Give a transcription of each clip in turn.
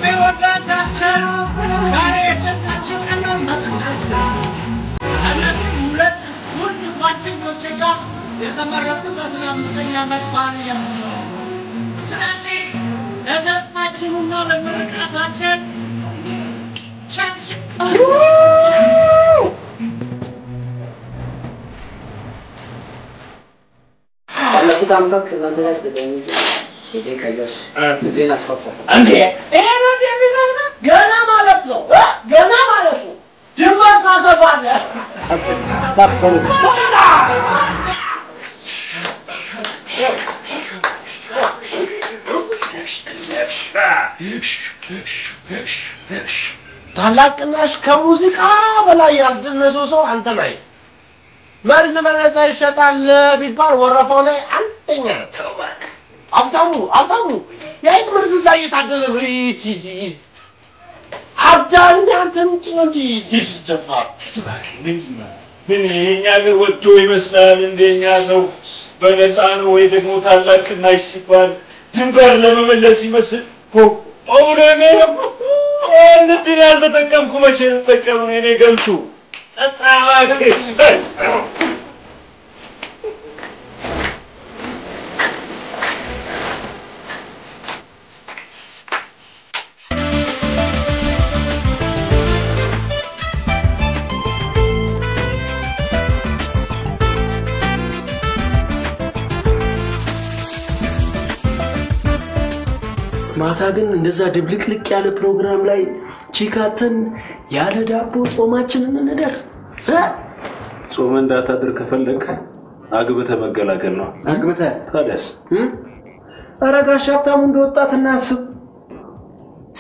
በወዳሳችን ዛሬ ደስታችን ቀናት እነዚህ ሁለት ውድ ጓደኞቼ ጋር የተመረቁበት አምስተኛ ዓመት በዓል ነው። ስለዚህ ለደስታችንና ለምርቃታችን ባለፉት ዓመታት ከእናንተ ጋር ተገናኝቼ ይደቃየስ ዜና አስፋፋ እንዴ ይሄ ነው የሚገርም ገና ማለት ነው ድንበር ታሰባለ ታፈሩ ታላቅናሽ ከሙዚቃ በላይ ያስደነሰው ሰው አንተ ነህ መርዝ በነፃ ይሸጣል ቢባል ወረፈው ላይ አንደኛ ተባክ አብታሙ ያይት መርዝ ሳይታደለ ብሪቲ አብዳኛ አንተንጭ ይስጀፋ ምን የኛ ግን ወዶ ይመስላል እንደኛ ሰው በነፃ ነው ወይ ደግሞ ታላቅናሽ ሲባል ድንበር ለመመለስ ይመስል ኦውለኔ እንድን ያልተጠቀምኩ መቼ ተጠቀም ነው እኔ ገልቱ ተጣዋክ ማታ ግን እንደዛ ድብልቅልቅ ያለ ፕሮግራም ላይ ቺካተን ያለ ዳቦ ጾማችንን እንደር ጾም እንዳታድር ከፈለክ አግብተ መገላገል ነው አግብተ ታዲያስ አረጋሽ ሀብታሙ እንደወጣትና አስብ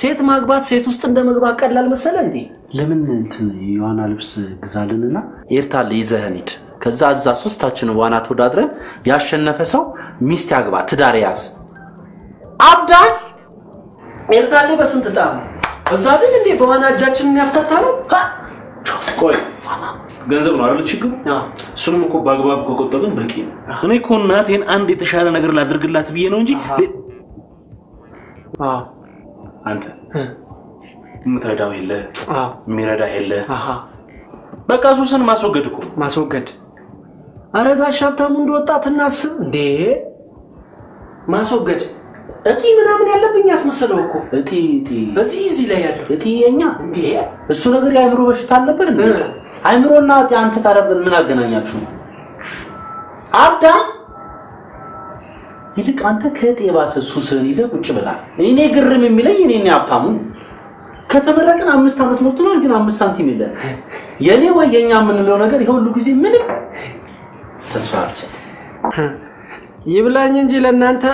ሴት ማግባት ሴት ውስጥ እንደመግባት ቀላል መሰለ እንዴ ለምን እንትን የዋና ልብስ ግዛልንና ኤርታል ይዘህን ሂድ ከዛ አዛ ሶስታችን ዋና ተወዳድረን ያሸነፈ ሰው ሚስት ያግባ ትዳር ያዝ አብዳል ኤርታል በስንት ጣም እዛ አይደል እንዴ በዋና እጃችንን ያፍታታለው ቆይ ገንዘብ ነው አይደል ችግሩ እሱንም እኮ ባግባብ ቆጠብን በቂ ነው እኔ እኮ እናቴን አንድ የተሻለ ነገር ላድርግላት ብዬ ነው እንጂ አንተ ምትረዳው የለ ሚረዳ የለ በቃ ሱስን ማስወገድ እኮ ማስወገድ አረጋሽ ሀብታሙ እንደወጣትና አስብ እንዴ ማስወገድ እጢ ምናምን ያለብኝ ያስመስለው እኮ እጢ እዚህ ላይ ያለው እጢ የኛ እሱ ነገር ያይምሮ በሽታ አለበት እንዴ አይምሮና አንተ ታረብን ምን አገናኛችሁ አብዳ ይልቅ አንተ ከጤባስ ሱስን ይዘህ ቁጭ ብላ እኔ ግርም የሚለኝ እኔ ሀብታሙ ከተመረቀን 5 አመት ሞልቶናል ግን 5 ሳንቲም የለም የኔ ወየኛ ምንለው ነገር ይሄ ሁሉ ጊዜ ምንም ተስፋ አልቻ ይብላኝ እንጂ ለናንተ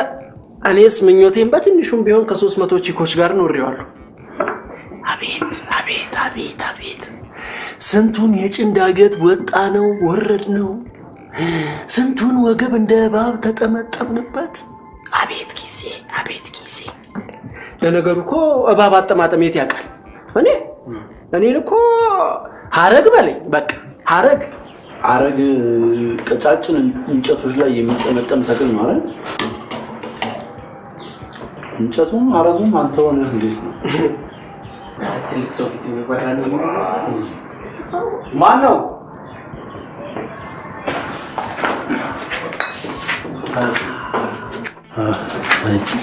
እኔስ ምኞቴን በትንሹም ቢሆን ከ300 ቺኮች ጋር ኖሬዋለሁ አቤት ስንቱን የጭንዳገት ወጣ ነው ወረድ ነው ስንቱን ወገብ እንደ ባብ ተጠመጠምንበት አቤት ጊዜ ለነገሩ እኮ እባብ አጠማጠሜት ያቃል እኔ እኮ ሐረግ በለኝ በቃ ሐረግ ቀጫጭን እንጨቶች ላይ የሚጠመጠም ተክል ነው አይደል እንጨቱም ሐረጉም አንተ ሆነ እንዴት ነው ትልቅ ሰው ፊት የሚባል ነው ማን ነው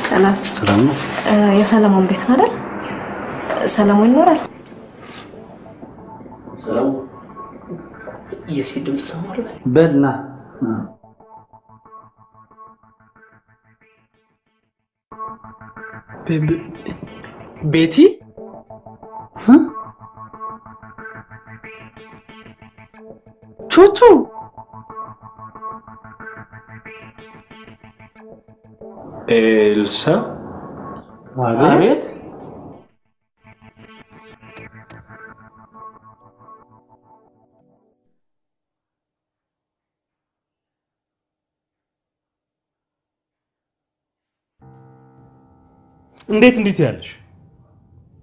ሰላም የሰለሞን ቤት ማለት ሰለሞን ይኖራል ሰላም የሴት ድምጽ ሰማሁ በልና ቤቲ ቹቹ ኤልሳ አቤት እንዴት ያለሽ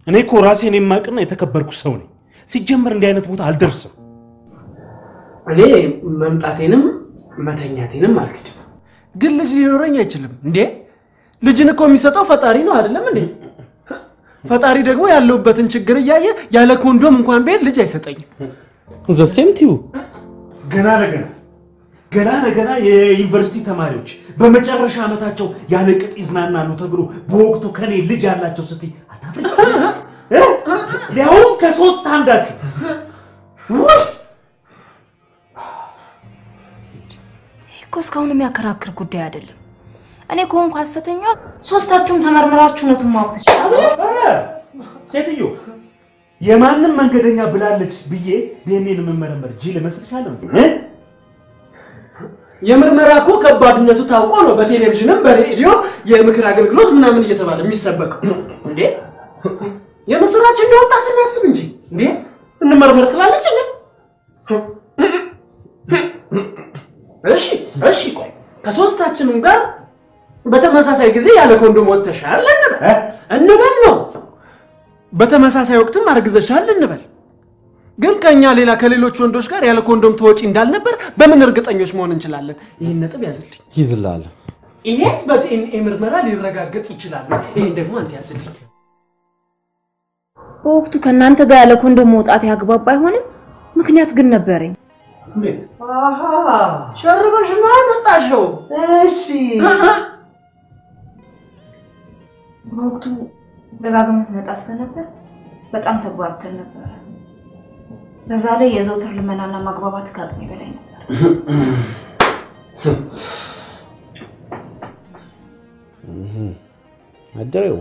እኔ እኮ ራሴን የማቅና የተከበርኩ ሰው ነኝ ሲጀመር እንዲህ አይነት ቦታ አልደርስም እኔ መምጣቴንም መተኛቴንም አልክድ ግን ልጅ ሊኖረኝ አይችልም እንዴ ልጅን እኮ የሚሰጠው ፈጣሪ ነው አይደለም እንዴ ፈጣሪ ደግሞ ያለውበትን ችግር እያየ ያለ ኮንዶም እንኳን ቤት ልጅ አይሰጠኝም። ዘ ሴም ቲዩ ገና ለገና የዩኒቨርሲቲ ተማሪዎች በመጨረሻ ዓመታቸው ያለ ቅጥ ይዝናናሉ ተብሎ በወቅቱ ከኔ ልጅ ያላቸው ስትይ አታፍሪ? ያው ከሶስት አንዳችሁ እኮ እስካሁን የሚያከራክር ጉዳይ አይደለም። እኔ ኮንኩ ሐሰተኛ ሶስታችሁም ተመርምራችሁ ነው ማወቅ ትችላላችሁ። ሴትዮ የማንም መንገደኛ ብላለች ብዬ ዲኤንኤን መመርመር ጂል መስልሻለሁ? የምርመራ እኮ ከባድነቱ ታውቆ ነው በቴሌቪዥንም በሬዲዮ የምክር አገልግሎት ምናምን እየተባለ የሚሰበከው እንዴ። የመስራች እንደወጣት እናስብ እንጂ እንዴ እንመርመር ትላለች እንዴ? እሺ ቆይ ከሶስታችንም ጋር በተመሳሳይ ጊዜ ያለ ኮንዶም ወጥተሻል እንበል ነው። በተመሳሳይ ወቅትም አርግዘሻል እንበል። ግን ከኛ ሌላ ከሌሎች ወንዶች ጋር ያለ ኮንዶም ተወጪ እንዳልነበር በምን እርግጠኞች መሆን እንችላለን? ይሄን ነጥብ ያዝልኝ። ይዝላል። ይሄስ በዲኤንኤ ምርመራ ሊረጋገጥ ይችላል። ይሄን ደግሞ አንተ ያዝልኝ። በወቅቱ ከናንተ ጋር ያለ ኮንዶም መውጣት ያግባባ አይሆንም። ምክንያት ግን ነበረኝ። አሃ ሸርበሽ ነው መጣሽው? እሺ በወቅቱ ደጋግመት መጣ ስለነበር በጣም ተግባብተን ነበር። በዛ ላይ የዘውትር ልመናና ማግባባት ከአቅሜ በላይ ነበር። አደረው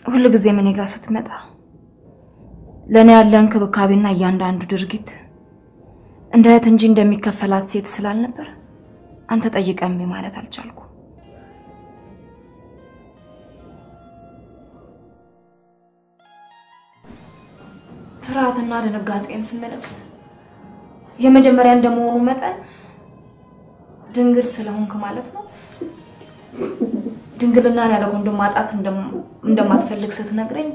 ሁሉ ጊዜ ምን ጋር ስትመጣ ለኔ ያለ እንክብካቤና እያንዳንዱ ድርጊት እንደ እህት እንጂ እንደሚከፈላት ሴት ስላልነበር አንተ ጠይቀኝ ማለት አልቻልኩ። ፍርሃትና ድንጋጤን ስመለከት የመጀመሪያ እንደመሆኑ መጠን ድንግል ስለሆንክ ማለት ነው። ድንግልና ያለ ኮንዶም ማጣት እንደማትፈልግ ስትነግረኝ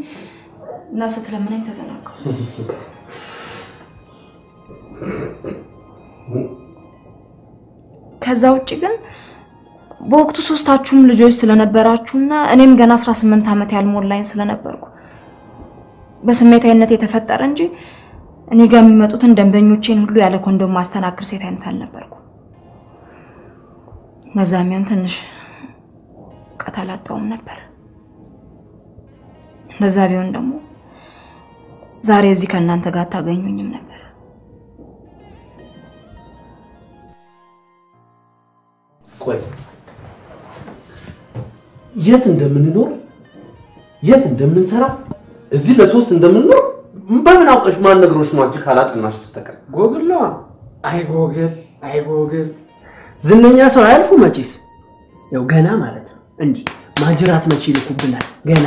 እና ስትለምነኝ ተዘናጋሁ። ከዛ ውጪ ግን በወቅቱ ሶስታችሁም ልጆች ስለነበራችሁና እኔም ገና 18 ዓመት ያልሞላኝ ስለነበርኩ በስሜታዊነት የተፈጠረ እንጂ እኔ ጋር የሚመጡትን ደንበኞቼን ሁሉ ያለ ኮንዶም ማስተናገር ሴት አይነት አልነበርኩ። መዛሚያን ትንሽ ቀታላጣውም ነበር። ለዛ ቢሆን ደግሞ ዛሬ እዚህ ከናንተ ጋር ታገኙኝም ነበር። ቆይ የት እንደምንኖር የት እንደምንሰራ እዚህ ለሶስት እንደምንኖር በምን አውቀሽ ማን ነገሮች ነው አንቺ ካላጥናሽ በስተቀር? ጎግል ነው። አይ ጎግል ዝነኛ ሰው አያልፉ መቼስ። ያው ገና ማለት ነው እንዴ ማጅራት መቼ ይልኩብናል ገና።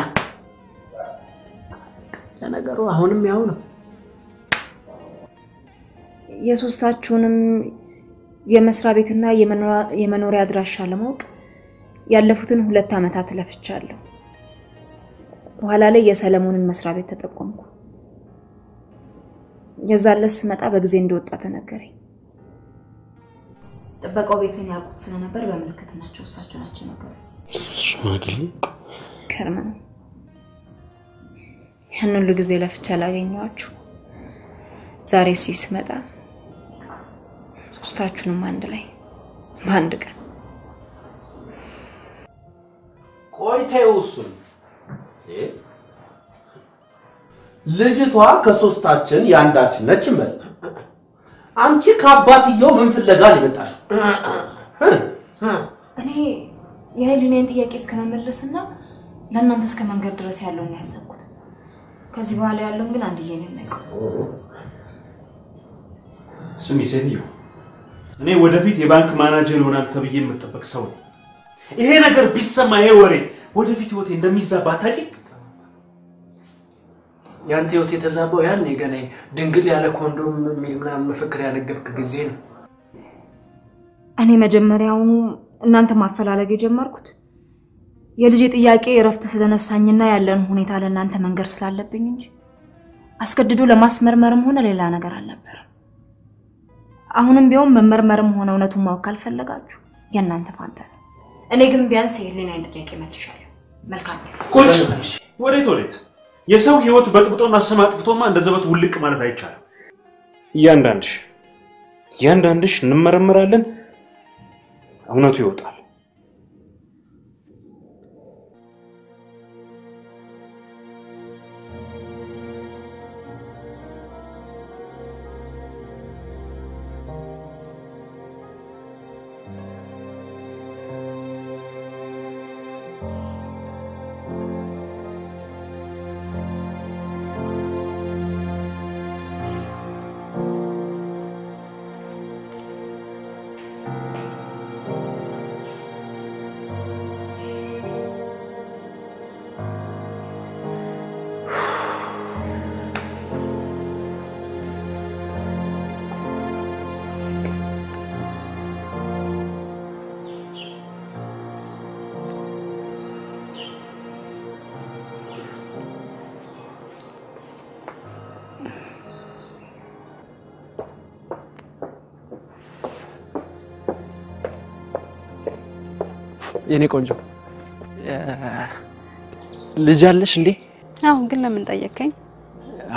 ለነገሩ አሁንም ያው ነው። የሶስታችሁንም የመስሪያ ቤትና የመኖሪያ አድራሻ ለማወቅ ያለፉትን 2 ዓመታት ለፍቻለሁ። በኋላ ላይ የሰለሞንን መስሪያ ቤት ተጠቆምኩ። የዛለስ መጣ በጊዜ እንደወጣ ተነገረኝ። ጥበቃው ቤትን ያውቁት ስለነበር በመልከትናቸው እሳቸው ናቸው ነገር ሽማግሌ ከርም ነው። ያን ሁሉ ጊዜ ለፍቻ ላገኘኋችሁ ዛሬ ሲስመጣ ሶስታችሁንም አንድ ላይ በአንድ ቀን ቆይተውስ ልጅቷ ከሶስታችን ያንዳችን ነች እንበል። አንቺ ከአባትየው ምን ፍለጋ ሊመጣሽ? እኔ የህሊናዬን ጥያቄ እስከመመለስና ለእናንተ እስከመንገድ ድረስ ያለውን ያሰብኩት። ከዚህ በኋላ ያለውን ግን አንድዬ ነው የማውቀው። ስሚ ሴትዮ፣ እኔ ወደፊት የባንክ ማናጀር ይሆናል ተብዬ የምጠበቅ ሰው ነኝ። ይሄ ነገር ቢሰማ ይሄ ወሬ ወደፊት ህይወቴ እንደሚዛባ ታቂ? ያንተ ህይወት የተዛባው ያን ገና ድንግል ያለ ኮንዶም ምናምን መፈክር ያለገብክ ጊዜ ነው። እኔ መጀመሪያውኑ እናንተ ማፈላለግ የጀመርኩት የልጅ ጥያቄ እረፍት ስለነሳኝና ያለን ሁኔታ ለእናንተ መንገር ስላለብኝ እንጂ አስገድዶ ለማስመርመርም ሆነ ሌላ ነገር አልነበረም። አሁንም ቢሆን መመርመርም ሆነ እውነቱን ማወቅ ካልፈለጋችሁ የእናንተ ፋንታ ነው። እኔ ግን ቢያንስ የህሊናዬን ጥያቄ መልሻለሁ። መልካም ይሰጥ። ወዴት የሰው ህይወት በጥብጦና ስም አጥፍቶማ እንደዘበት ውልቅ ማለት አይቻልም። እያንዳንድሽ እንመረመራለን፣ እውነቱ ይወጣል። የኔ ቆንጆ ልጅ አለሽ እንዴ? አዎ፣ ግን ለምን ጠየቀኝ?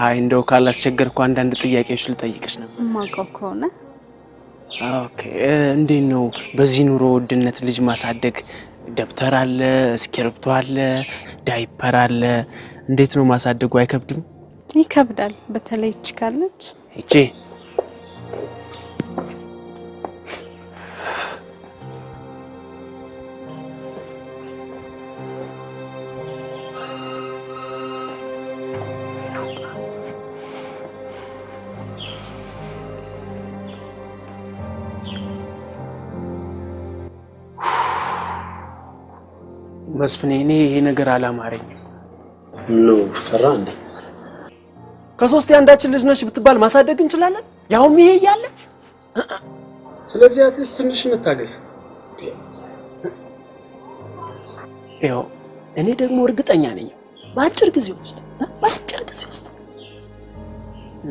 አይ እንደው ካላስቸገርኩ አንዳንድ ጥያቄዎች ልጠይቅሽ ነበር። ማውቀው ከሆነ ኦኬ። እንዴት ነው በዚህ ኑሮ ውድነት ልጅ ማሳደግ? ደብተር አለ፣ እስክሪብቶ አለ፣ ዳይፐር አለ። እንዴት ነው ማሳደጉ? አይከብድም? ይከብዳል። በተለይ እቺ ካለች እቺ መስፍኔ፣ እኔ ይሄ ነገር አላማረኝም ነው። ፈራ እንዴ? ከሶስት ያንዳችን ልጅ ነሽ ብትባል ማሳደግ እንችላለን፣ ያውም ይሄ ያለ። ስለዚህ አትሊስት ትንሽ እንታገስ። ይኸው እኔ ደግሞ እርግጠኛ ነኝ በአጭር ጊዜ ውስጥ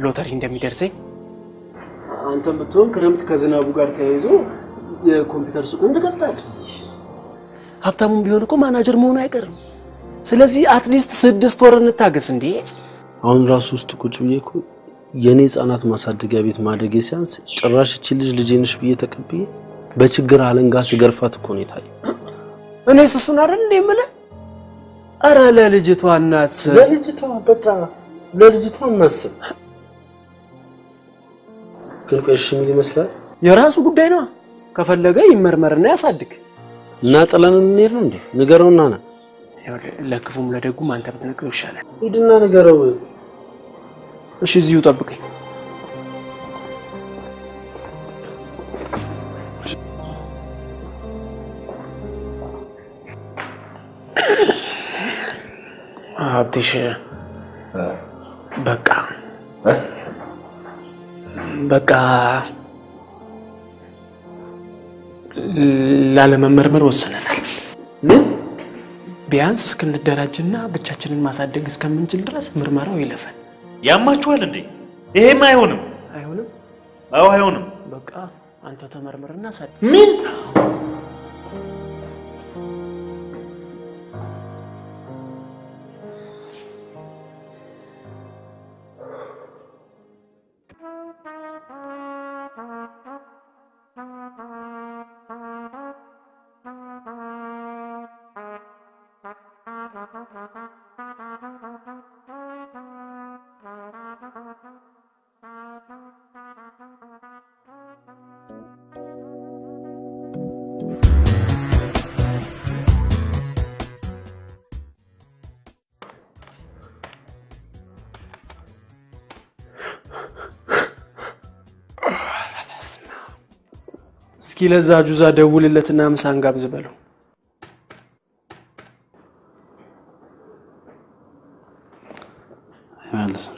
ሎተሪ እንደሚደርሰኝ። አንተም ብትሆን ክረምት ከዝናቡ ጋር ተያይዞ የኮምፒውተር ሱቅን ትከፍታለህ። ሀብታሙም ቢሆን እኮ ማናጀር መሆኑ አይቀርም። ስለዚህ አትሊስት 6 ወር እንታገስ እንዴ። አሁን ራሱ ውስጥ ቁጭ ብዬ እኮ የኔ ህፃናት ማሳደጊያ ቤት ማደጌ ሲያንስ ጭራሽ እቺ ልጅ ነሽ ብዬ ተቀብዬ በችግር አለንጋ ስገርፋት እኮ ነው የታየው። እኔስ እሱን አይደል እንዴ የምልህ? ኧረ ለልጅቷ እናስብ። ለልጅቷ እናስብ። ግን ቆይሽ ምን ይመስላል? የራሱ ጉዳይ ነው። ከፈለገ ይመርመርና ያሳድግ። እና ጥለን እንሄድ ነው እንዴ? ንገረውና ና። ለክፉም ለደጉም አንተ ብትነግረው ይሻላል። ሂድና ንገረው። እሺ፣ እዚሁ ጠብቀኝ። ሀብትሽ በቃ ላለመመርመር ወሰነናል። ምን? ቢያንስ እስክንደራጅና ብቻችንን ማሳደግ እስከምንችል ድረስ ምርመራው ይለፈን። ያማችኋል እንዴ? ይሄም አይሆንም። አዎ አይሆንም። በቃ አንተ ተመርመርና ሳድግ። ምን? እስኪ ለዛ ጁዛ ደውልለትና ምሳን ጋብዝ በለው። አይመልስም።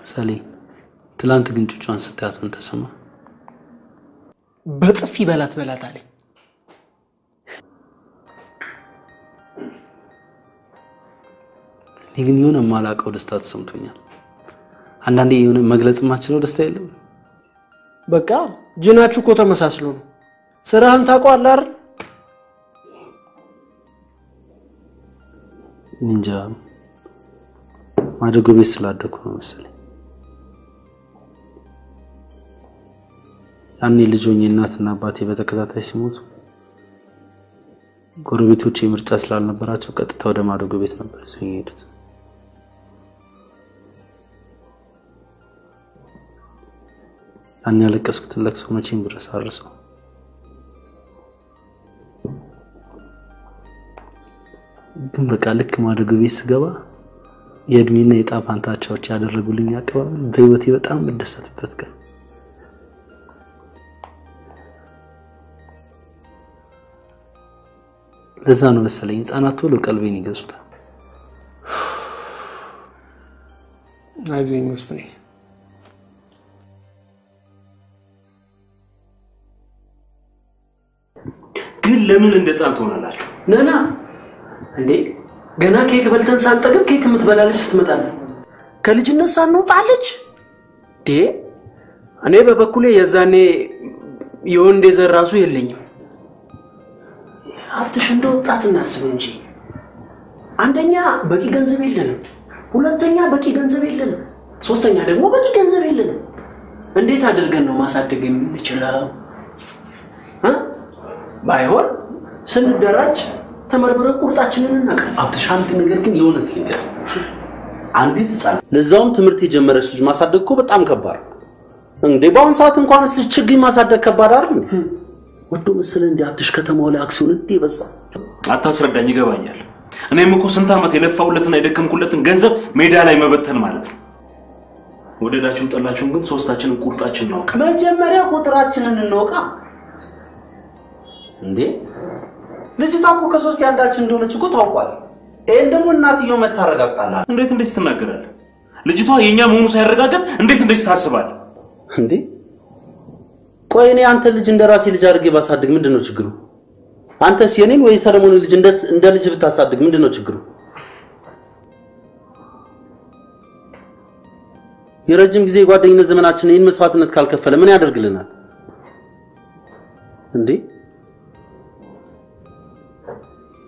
ሰሊ ትላንት ግን ጩጫን ስታያት ምን ተሰማ? በጥፊ በላት አለኝ። እኔ ግን የሆነ ማላቀው ደስታ ተሰምቶኛል። አንዳንዴ የሆነ መግለጽ የማችለው ደስታ የለም። በቃ ጅናችሁ እኮ ተመሳስሎ ነው። ስራህን ታውቀዋለህ አይደል? እንጃ ማደጎ ቤት ስላደኩ ነው መሰለኝ። ያኔ ልጅ ሆኜ እናትና አባቴ በተከታታይ ሲሞቱ ጎረቤቶቼ ምርጫ ስላልነበራቸው ቀጥታ ወደ ማደጎ ቤት ነበር ሲሄዱት። ያኔ ያለቀስኩትን ለቅሶ መቼም ድረስ አልረሳው። ግን በቃ ልክ ማደጎ ቤት ስገባ የእድሜና የጣፋንታቻዎች ያደረጉልኝ አቀባበል በህይወቴ በጣም መደሰትበት ቀን። ለዛ ነው መሰለኝ ህፃናት ቶሎ ቀልቤን ይገዙታል። አይዞኝ መስፍኔ። ግን ለምን እንደ ህፃን ትሆናላችሁ? ነና እንዴ ገና ኬክ በልተን ሳንጠግብ ኬክ የምትበላለች ስትመጣለህ ከልጅነት ሳንወጣለች ዴ እኔ በበኩሌ የዛኔ የወንዴ ዘር ራሱ የለኝም። አትሽ እንደ ወጣት እናስብ እንጂ አንደኛ በቂ ገንዘብ የለንም፣ ሁለተኛ በቂ ገንዘብ የለንም፣ ሶስተኛ ደግሞ በቂ ገንዘብ የለንም። እንዴት አድርገን ነው ማሳደግ የምንችለው? ባይሆን ስንደራጅ ተመርምረን ቁርጣችንን እናቀርብ። አብትሽ አንድ ነገር ግን የሆነት ልንገር፣ አንዲት ህፃን ለዛውም ትምህርት የጀመረች ልጅ ማሳደግ እኮ በጣም ከባድ ነው። እንዴ በአሁን ሰዓት እንኳንስ ልጅ ችግኝ ማሳደግ ከባድ አይደል? ወዶ መሰለ እንዴ አብትሽ ከተማው ላይ አክሲዮን እንዴ በዛ። አታስረዳኝ፣ ይገባኛል። እኔም እኮ ስንት ዓመት የለፋውለትና የደከምኩለትን ገንዘብ ሜዳ ላይ መበተን ማለት ነው። ወደዳችሁም ጠላችሁም ግን ሶስታችንን ቁርጣችን ነው። መጀመሪያ ቁጥራችንን እንወቃ። እንዴ ልጅቷ እኮ ከሶስት ያንዳችን እንደሆነች እኮ ታውቋል። ይሄን ደግሞ እናትየው መታረጋግጣለች። እንዴት እንደዚህ ትናገራለህ? ልጅቷ የኛ መሆኑ ሳይረጋገጥ እንዴት እንደዚህ ታስባለህ? እንዴ ቆይ እኔ አንተ ልጅ እንደራሴ ልጅ አድርጌ ባሳድግ ምንድነው ችግሩ? አንተስ የኔን ወይ ሰለሞንን ልጅ እንደ ልጅ ብታሳድግ ምንድነው ችግሩ? የረጅም ጊዜ ጓደኝነት ዘመናችን ይህን መስዋዕትነት ካልከፈለ ምን ያደርግልናል? እንዴ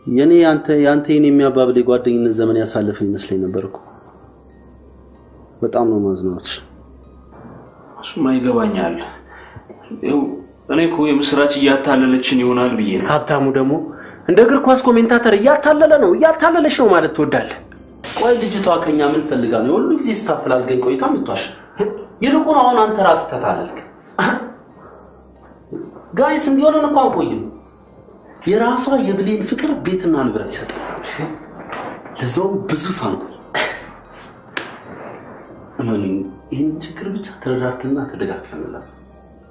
የኔ ያንተ የኔ የሚያባብል ጓደኝነት ዘመን ያሳለፈ ይመስለኝ ነበርኩ። በጣም ነው ማዝናት። እሱማ ይገባኛል። እኔ እኮ የምስራች እያታለለችን ይሆናል ብዬ ነው። ሀብታሙ ደግሞ እንደ እግር ኳስ ኮሜንታተር እያታለለች ነው ማለት ትወዳለህ? ቆይ ልጅቷ ከኛ ምን ፈልጋ ነው ሁሉ ጊዜ ስታፈላልገኝ ቆይታ ምትዋሽ? ይልቁን አሁን አንተ ራስህ ተታለልክ። ጋይስ እንዲሆነ ነው ቆይም የራሷ የብሌን ፍቅር ቤትና ንብረት ይሰጣል። ለዛው ብዙ ሳንኩ አማኒ ይህን ችግር ብቻ ተረዳርተና ተደጋግፈንላ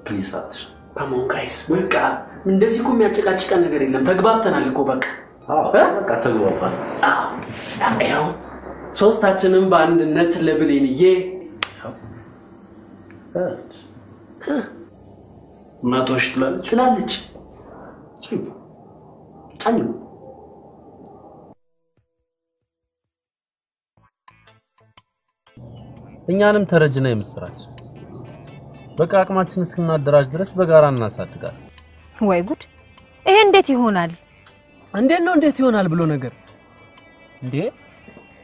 ፕሊዝ አትሽ ካሞን ጋይስ በቃ እንደዚህ እኮ የሚያጨቃጭቀን ነገር የለም። ተግባብተናል እኮ በቃ በቃ ተግባባን። ያው ሶስታችንም በአንድነት ለብሌንዬ እናቷሽ ትላለች አኝ እኛንም ተረጅና የምስራች በቃ አቅማችን እስክናደራጅ ድረስ በጋራ እናሳድጋለን። ወይ ጉድ! ይሄ እንዴት ይሆናል? እንዴት ይሆናል ብሎ ነገር እንዴ?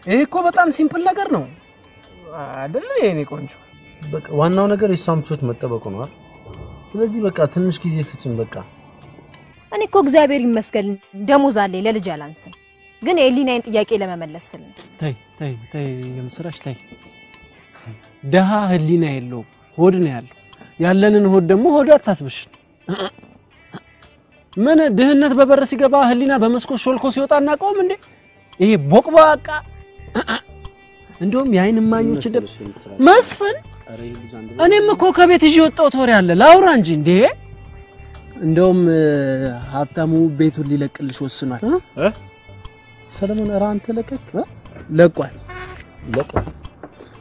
ይሄ እኮ በጣም ሲምፕል ነገር ነው አይደል? የኔ ቆንጆ በቃ ዋናው ነገር የሷምቾት መጠበቁ ነው። ስለዚህ በቃ ትንሽ ጊዜ ስጭን በቃ። እኔ እኮ እግዚአብሔር ይመስገን ደሞዝ አለኝ ለልጅ አላንስም። ግን የሊናዬን ጥያቄ ለመመለስ ስል ተይ የምስራች ተይ። ደሃ ህሊና የለው ሆድ ነው ያለው። ያለንን ሆድ ደግሞ ሆድ አታስብሽ። ምን ድህነት በበር ሲገባ ህሊና በመስኮት ሾልኮ ሲወጣና ቆም እንዴ? ይሄ ቦቅባቃ እንደውም የአይን ማኞች መስፈን እኔም እኮ ከቤት ይዤ ወጣሁት ወሬ አለ ላውራ እንጂ እንዴ። እንደውም ሀብታሙ ቤቱን ሊለቅልሽ ወስኗል። ሰለሞን ኧረ አንተ ለቋል።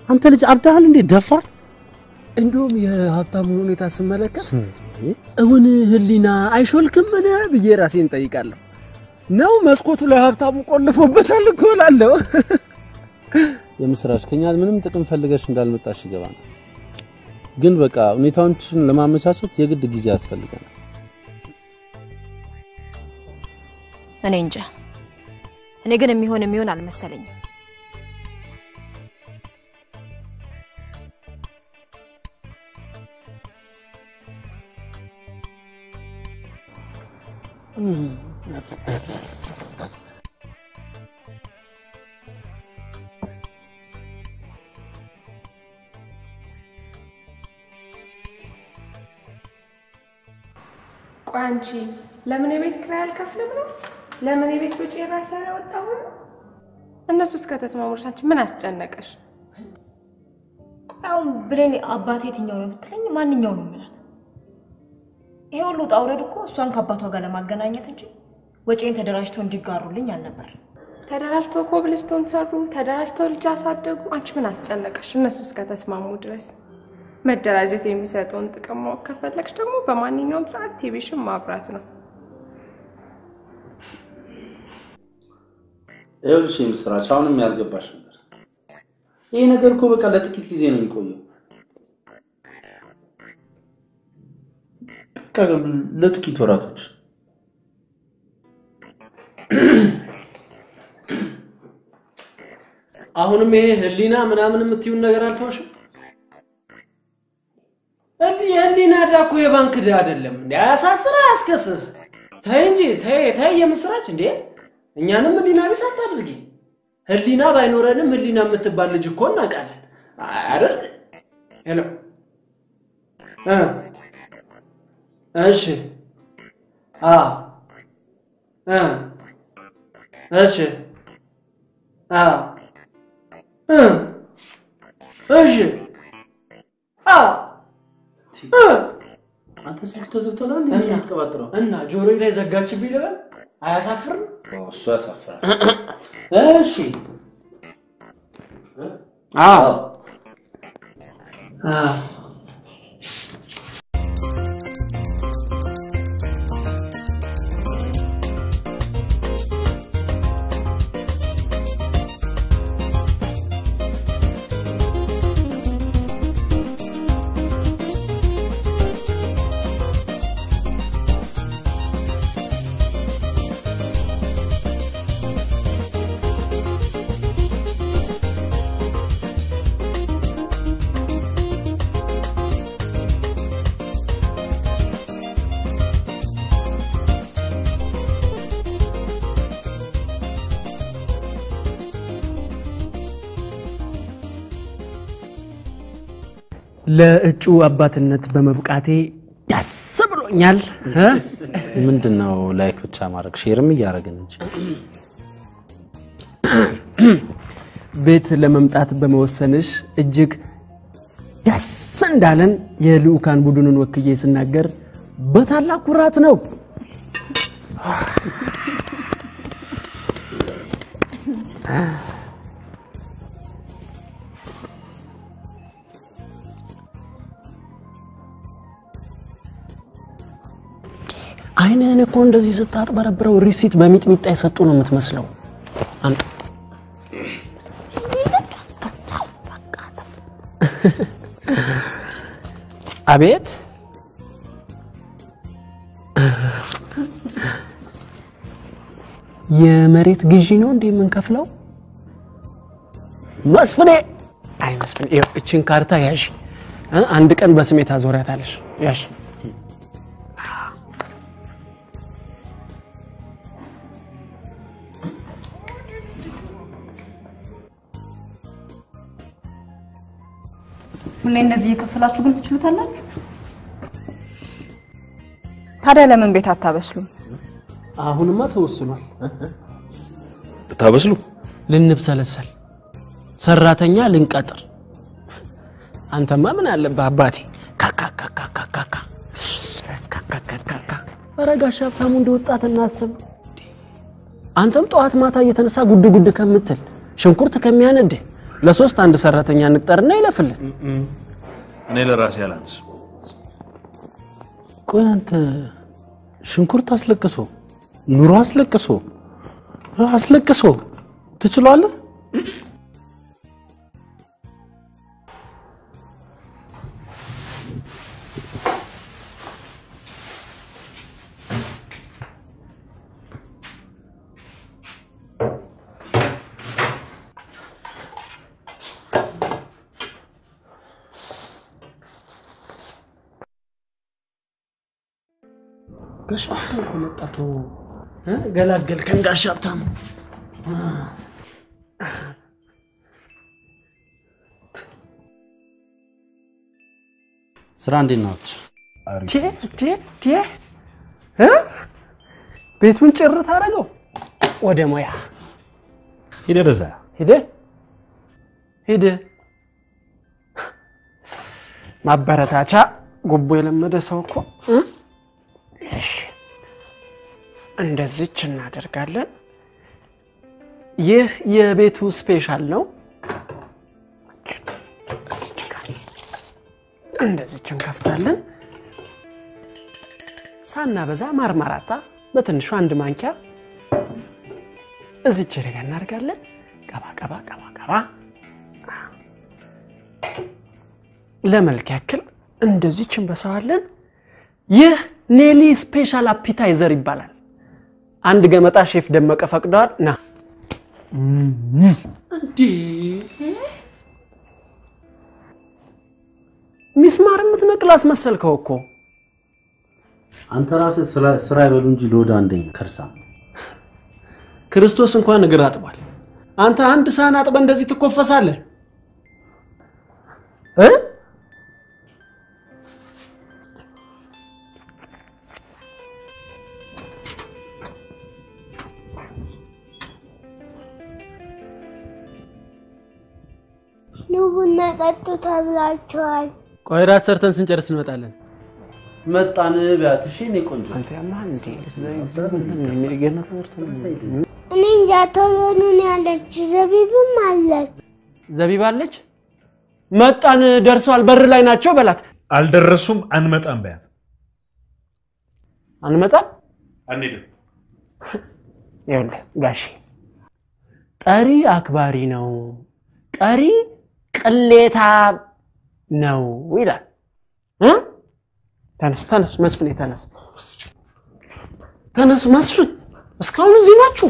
አንተ ልጅ አብዳሃል እንዴ ደፋር? እንደውም የሀብታሙ ሁኔታ ስመለከት እውን ህሊና አይሾልክም ምን ብዬ ራሴን ጠይቃለሁ። ነው መስኮቱ ላይ ሀብታሙ ቆልፎበታል እኮ እላለሁ። የምስራች ከኛ ምንም ጥቅም ፈልገሽ እንዳልመጣሽ ይገባል። ግን በቃ ሁኔታዎችን ለማመቻቸት የግድ ጊዜ ያስፈልጋል። እኔ እንጃ እኔ ግን የሚሆን አልመሰለኝም ቋንቺ ለምን የቤት ክራይ አልከፍልም ነው ለምን የቤት ወጪ ራስ ያወጣው እነሱ እስከ ተስማሙርሳችን ምን አስጨነቀሽ አሁን ብሌኒ አባቴ የትኛው ነው ብትለኝ ማንኛው ነው ማለት ይሄ ሁሉ ጣውረድ እኮ እሷን ከአባቷ ጋር ለማገናኘት እንጂ ወጪን ተደራጅተው እንዲጋሩልኝ አልነበር ተደራጅተው ኮብልስቶን ሰሩ ተደራጅተው ልጅ አሳደጉ አንቺ ምን አስጨነቀሽ እነሱ እስከ ተስማሙ ድረስ መደራጀት የሚሰጠውን ጥቅም ማወቅ ከፈለግሽ ደግሞ በማንኛውም ሰዓት ቲቪሽን ማብራት ነው እሺ ምስራች አሁንም ያልገባሽ ነገር ይሄ ነገር እኮ በቃ ለጥቂት ጊዜ ነው የሚቆየው በቃ ለጥቂት ወራቶች አሁንም ይሄ ህሊና ምናምን የምትዩን ነገር አልተወሽም ህሊና ዳኮ የባንክ ዳ አይደለም እንዴ አያሳስራ አስከሰስ ታይ እንጂ ታይ የምስራች እንዴ እኛንም ህሊና ቢስ አታድርጊ ህሊና ባይኖረንም ህሊና የምትባል ልጅ እኮ እናቃለን አይደል ሄሎ እሺ እሺ እሺ አንተ ስልክ ተዘግቷል እንዴ አትቀባጥረው እና ጆሮዬ ላይ ዘጋችብኝ ልበል አያሳፍርም እሱ ያሳፍራል እሺ ለእጩ አባትነት በመብቃቴ ደስ ብሎኛል ምንድነው ላይክ ብቻ ማድረግ ሼርም ያያረገን እንጂ ቤት ለመምጣት በመወሰንሽ እጅግ ደስ እንዳለን የልኡካን ቡድኑን ወክዬ ስናገር በታላቅ ኩራት ነው አይነን እኮ እንደዚህ ስታጥበረብረው ሪሲት በሚጥሚጣ ይሰጡ ነው የምትመስለው አምጣ አቤት የመሬት ግዢ ነው እንዴ የምንከፍለው መስፍኔ አይ መስፍኔ እቺን ካርታ ያዥ አንድ ቀን በስሜት አዞሪያታለሽ ያዥ ሁሌ እንደዚህ የከፈላችሁ ግን ትችሉታላችሁ ታዲያ ለምን ቤት አታበስሉም አሁንማ ተወስኗል ታበስሉ ልንብሰለሰል ሰራተኛ ልንቀጥር አንተማ ምን አለበት አባቴ ካካካካካካ አረጋሽ ሀብታሙ እንደወጣት እናስብ አንተም ጧት ማታ እየተነሳ ጉድ ጉድ ከምትል ሽንኩርት ከሚያነድ ለሶስት አንድ ሰራተኛ እንቅጠርና ይለፍልን እኔ ለራሴ አላንስ ቆይ አንተ ሽንኩርት አስለቅሶ ኑሮ አስለቅሶ ትችላለህ ጋሽ ሀብታሙ መጣቶ ገላገልከን ጋሽ ሀብታሙ ስራ እንዴት ነው? ቤቱን ጭር ታረገው ወደ ሞያ ሄደ ማበረታቻ ጉቦ የለመደ ሰው እኮ እሺ እንደዚህ እናደርጋለን ይህ የቤቱ ስፔሻል ነው እንደዚህ እንከፍታለን ሳና በዛ ማርማራታ በትንሹ አንድ ማንኪያ እዚህ ቸረጋ እናርጋለን ቀባ ለመልክ ያክል እንደዚህ እንበሳዋለን ይህ ኔሊ ስፔሻል አፒታይዘር ይባላል አንድ ገመጣ ሼፍ ደመቀ ፈቅዷል ና እንዴ ሚስማር ምትነቅላስ መሰልከው እኮ አንተ ራስህ ስራ ይበሉ እንጂ ሎዳ አንደኛ ከርሳ ክርስቶስ እንኳን እግር አጥቧል አንተ አንድ ሳህን አጥበ እንደዚህ ትኮፈሳለህ ኑቡና ጠጡ ተብላችኋል ቆይ ራስ ሰርተን ስንጨርስ እንመጣለን መጣን ቢያት እሺ እኔ ቆንጆ አንተ ያማን እንዴ የሚገና ተወርቶ እኔ እንጃ ተወኑን ያለች ዘቢብም አለች ዘቢብ አለች መጣን ደርሷል በር ላይ ናቸው በላት አልደረሱም አንመጣም በያት አንመጣም አንሄድም ይኸውልህ ጋሺ ጠሪ አክባሪ ነው ቀሪ ቅሌታ ነው ይላል ተነስ መስፍን ተነስ መስፍን እስካሁን እዚህ ናችሁ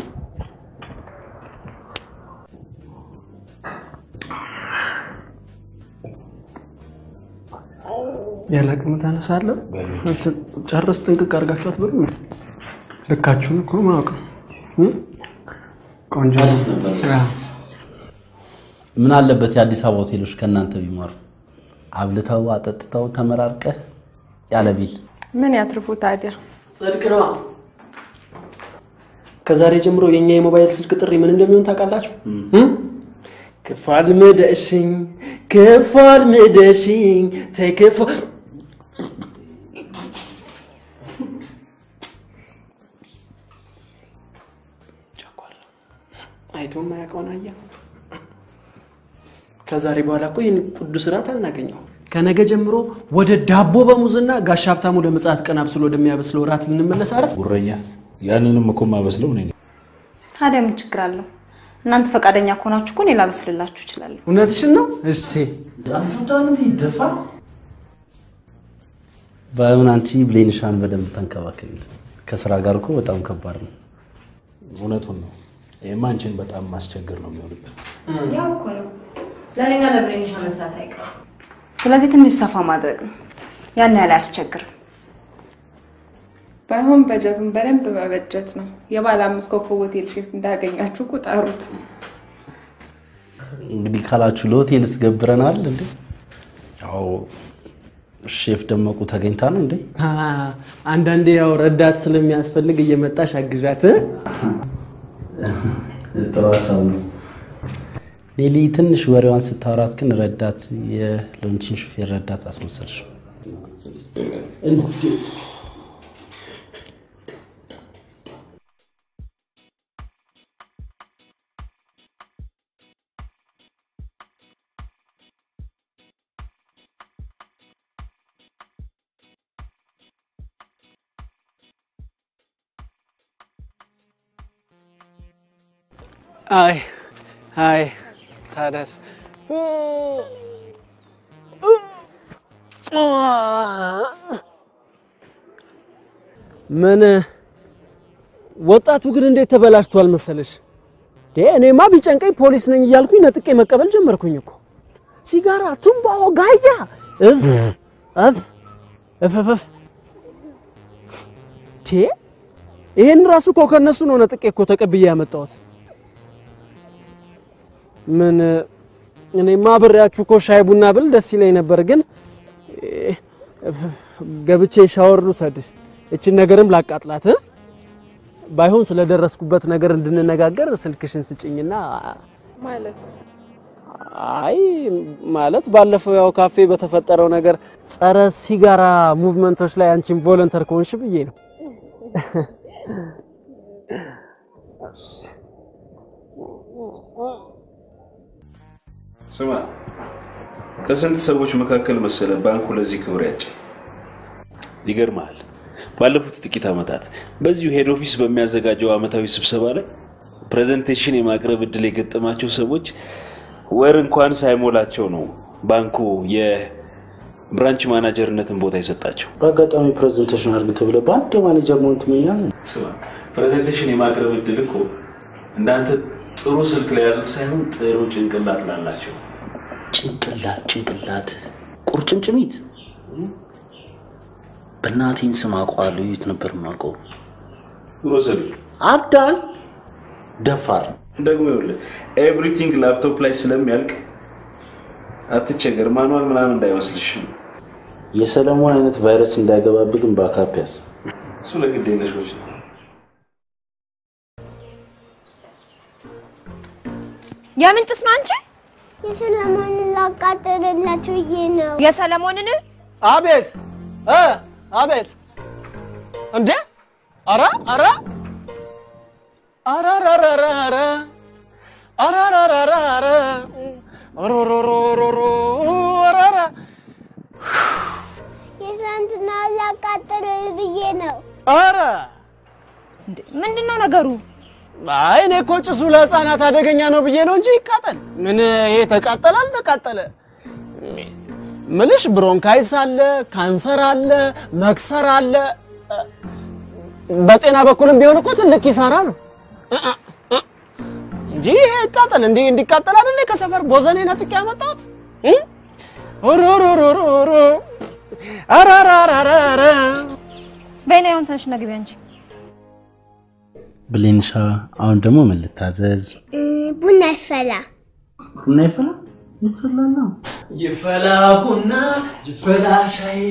ያለቅም ተነሳለህ ጨርስ ጥንቅቅ አርጋችኋት ብሩ ልካችሁን እኮ ማውቅ ቆንጆ ምን አለበት የአዲስ አበባ ሆቴሎች ከናንተ ቢማሩ አብልታው አጠጥታው ተመራርቀ ያለቢል ምን ያትርፉ ታዲያ ጽድቅ ነው ከዛሬ ጀምሮ የኛ የሞባይል ስልክ ጥሪ ምን እንደሚሆን ታውቃላችሁ ክፋል ምደሽኝ ተከፋ አይቶም ማያውቀውናያ ከዛሬ በኋላ እኮ ይሄን ቅዱስ ራት አልናገኘው ከነገ ጀምሮ ወደ ዳቦ በሙዝና ጋሽ ሀብታሙ ለምጽአት ቀን አብስሎ ወደሚያበስለው ራት ልንመለስ አይደል ጉረኛ ያንንም እኮ ማበስለው ነኝ ታዲያ ምን ችግር አለው እናንተ ፈቃደኛ ከሆናችሁ እኮ ሌላ በስልላችሁ ይችላል እውነትሽን ነው እሺ ዳንታን ይደፋ ባይሆን አንቺ ብሌንሻን በደንብ ተንከባከቢ ከስራ ጋር እኮ በጣም ከባድ ነው እውነቱን ነው የማንቺን በጣም ማስቸገር ነው የሚሆንብን ያው እኮ ነው ለኔና ለብሌንሻ መስራት አይቀርም ስለዚህ ትንሽ ሰፋ ማድረግ ነው ያን ያለ ያስቸግር ባይሆን በጀቱን በደንብ በበጀት ነው የባለ 5 ኮከብ ሆቴል ሼፍ እንዳገኛችሁ ቁጠሩት እንግዲህ ካላችሁ ለሆቴልስ ገብረናል እንዴ ያው ሼፍ ደመቁ ተገኝታ ነው እንዴ አንዳንዴ ያው ረዳት ስለሚያስፈልግ እየመጣሽ አግዣት ተራሳው ኔሊ ትንሽ ወሬዋን ስታወራት ግን ረዳት የሎንቺን ሹፌር ረዳት አስመሰልሽ እንዴ አይ ታደስ ምን ወጣቱ ግን እንዴት ተበላሽቷል መሰለሽ እኔማ ቢጨንቀኝ ፖሊስ ነኝ እያልኩኝ ነጥቄ መቀበል ጀመርኩኝ እኮ ሲጋራ ቱምባው ጋያ እፍ ይሄን ራሱ እኮ ከነሱ ነው ነጥቄ እኮ ተቀብዬ ያመጣሁት ምን እኔማ አብሬያችሁ እኮ ሻይ ቡና ብል ደስ ይለኝ ነበር ግን ገብቼ ሻወር ልውሰድ እቺን ነገርም ላቃጥላት ባይሆን ስለደረስኩበት ነገር እንድንነጋገር ስልክሽን ስጭኝና ማለት አይ ማለት ባለፈው ያው ካፌ በተፈጠረው ነገር ጸረ ሲጋራ ሙቭመንቶች ላይ አንቺን ቮለንተር ኮንሽ ብዬ ነው ስማ ከስንት ሰዎች መካከል መሰለ ባንኩ ለዚህ ክብር ያጭ ይገርማል ባለፉት ጥቂት አመታት በዚሁ ሄድ ኦፊስ በሚያዘጋጀው አመታዊ ስብሰባ ላይ ፕሬዘንቴሽን የማቅረብ እድል የገጠማቸው ሰዎች ወር እንኳን ሳይሞላቸው ነው ባንኩ የብራንች ማናጀርነትን ቦታ ይሰጣቸው በአጋጣሚ ፕሬዘንቴሽን አድርግ ተብለ ባንድ ማኔጀር መሆን ትመኛለህ ስማ ፕሬዘንቴሽን የማቅረብ እድል እኮ እንዳንተ ጥሩ ስልክ ላይ ያዙት ሳይሆን ጥሩ ጭንቅላት ላላቸው ጭንቅላት ቁርጭምጭሚት በእናቴን ስም አውቀዋለሁ የት ነበር የማውቀው ወሰዱ አዳል ደፋር ደግሞ ይኸውልህ ኤቭሪቲንግ ላፕቶፕ ላይ ስለሚያልቅ አትቸገር ማኑዋል ምናምን እንዳይመስልሽ የሰለሞን አይነት ቫይረስ እንዳይገባብግም ባካፕ ያዝ እሱ ለግድ የለሾች ነው የምንጭስ ነው አንቺ የሰለሞንን ላቃጥልላችሁ ነው የሰለሞንን አቤት አቤት እንዴ አራ የሰንትና ላቃጥልል ብዬ ነው አራ እንዴ ምንድነው ነገሩ አይ እኔ እኮ ጭሱ ለህፃናት አደገኛ ነው ብዬ ነው እንጂ ይቃጠል ምን ይሄ ተቃጠለ ምልሽ ብሮንካይስ አለ ካንሰር አለ መክሰር አለ በጤና በኩልም ቢሆን እኮ ትልቅ ይሳራ ነው እንጂ ይቃጠል እንዲቃጠል አይደል ከሰፈር ቦዘኔ ነጥቅ ያመጣሁት ኦሮሮሮሮሮ አራራራራ በእኔውን ተነሽ ነግቢ አንቺ ብሌንሻ አሁን ደግሞ ምን ልታዘዝ ቡና ይፈላ ይፈላ ቡና ይፈላ ሻይ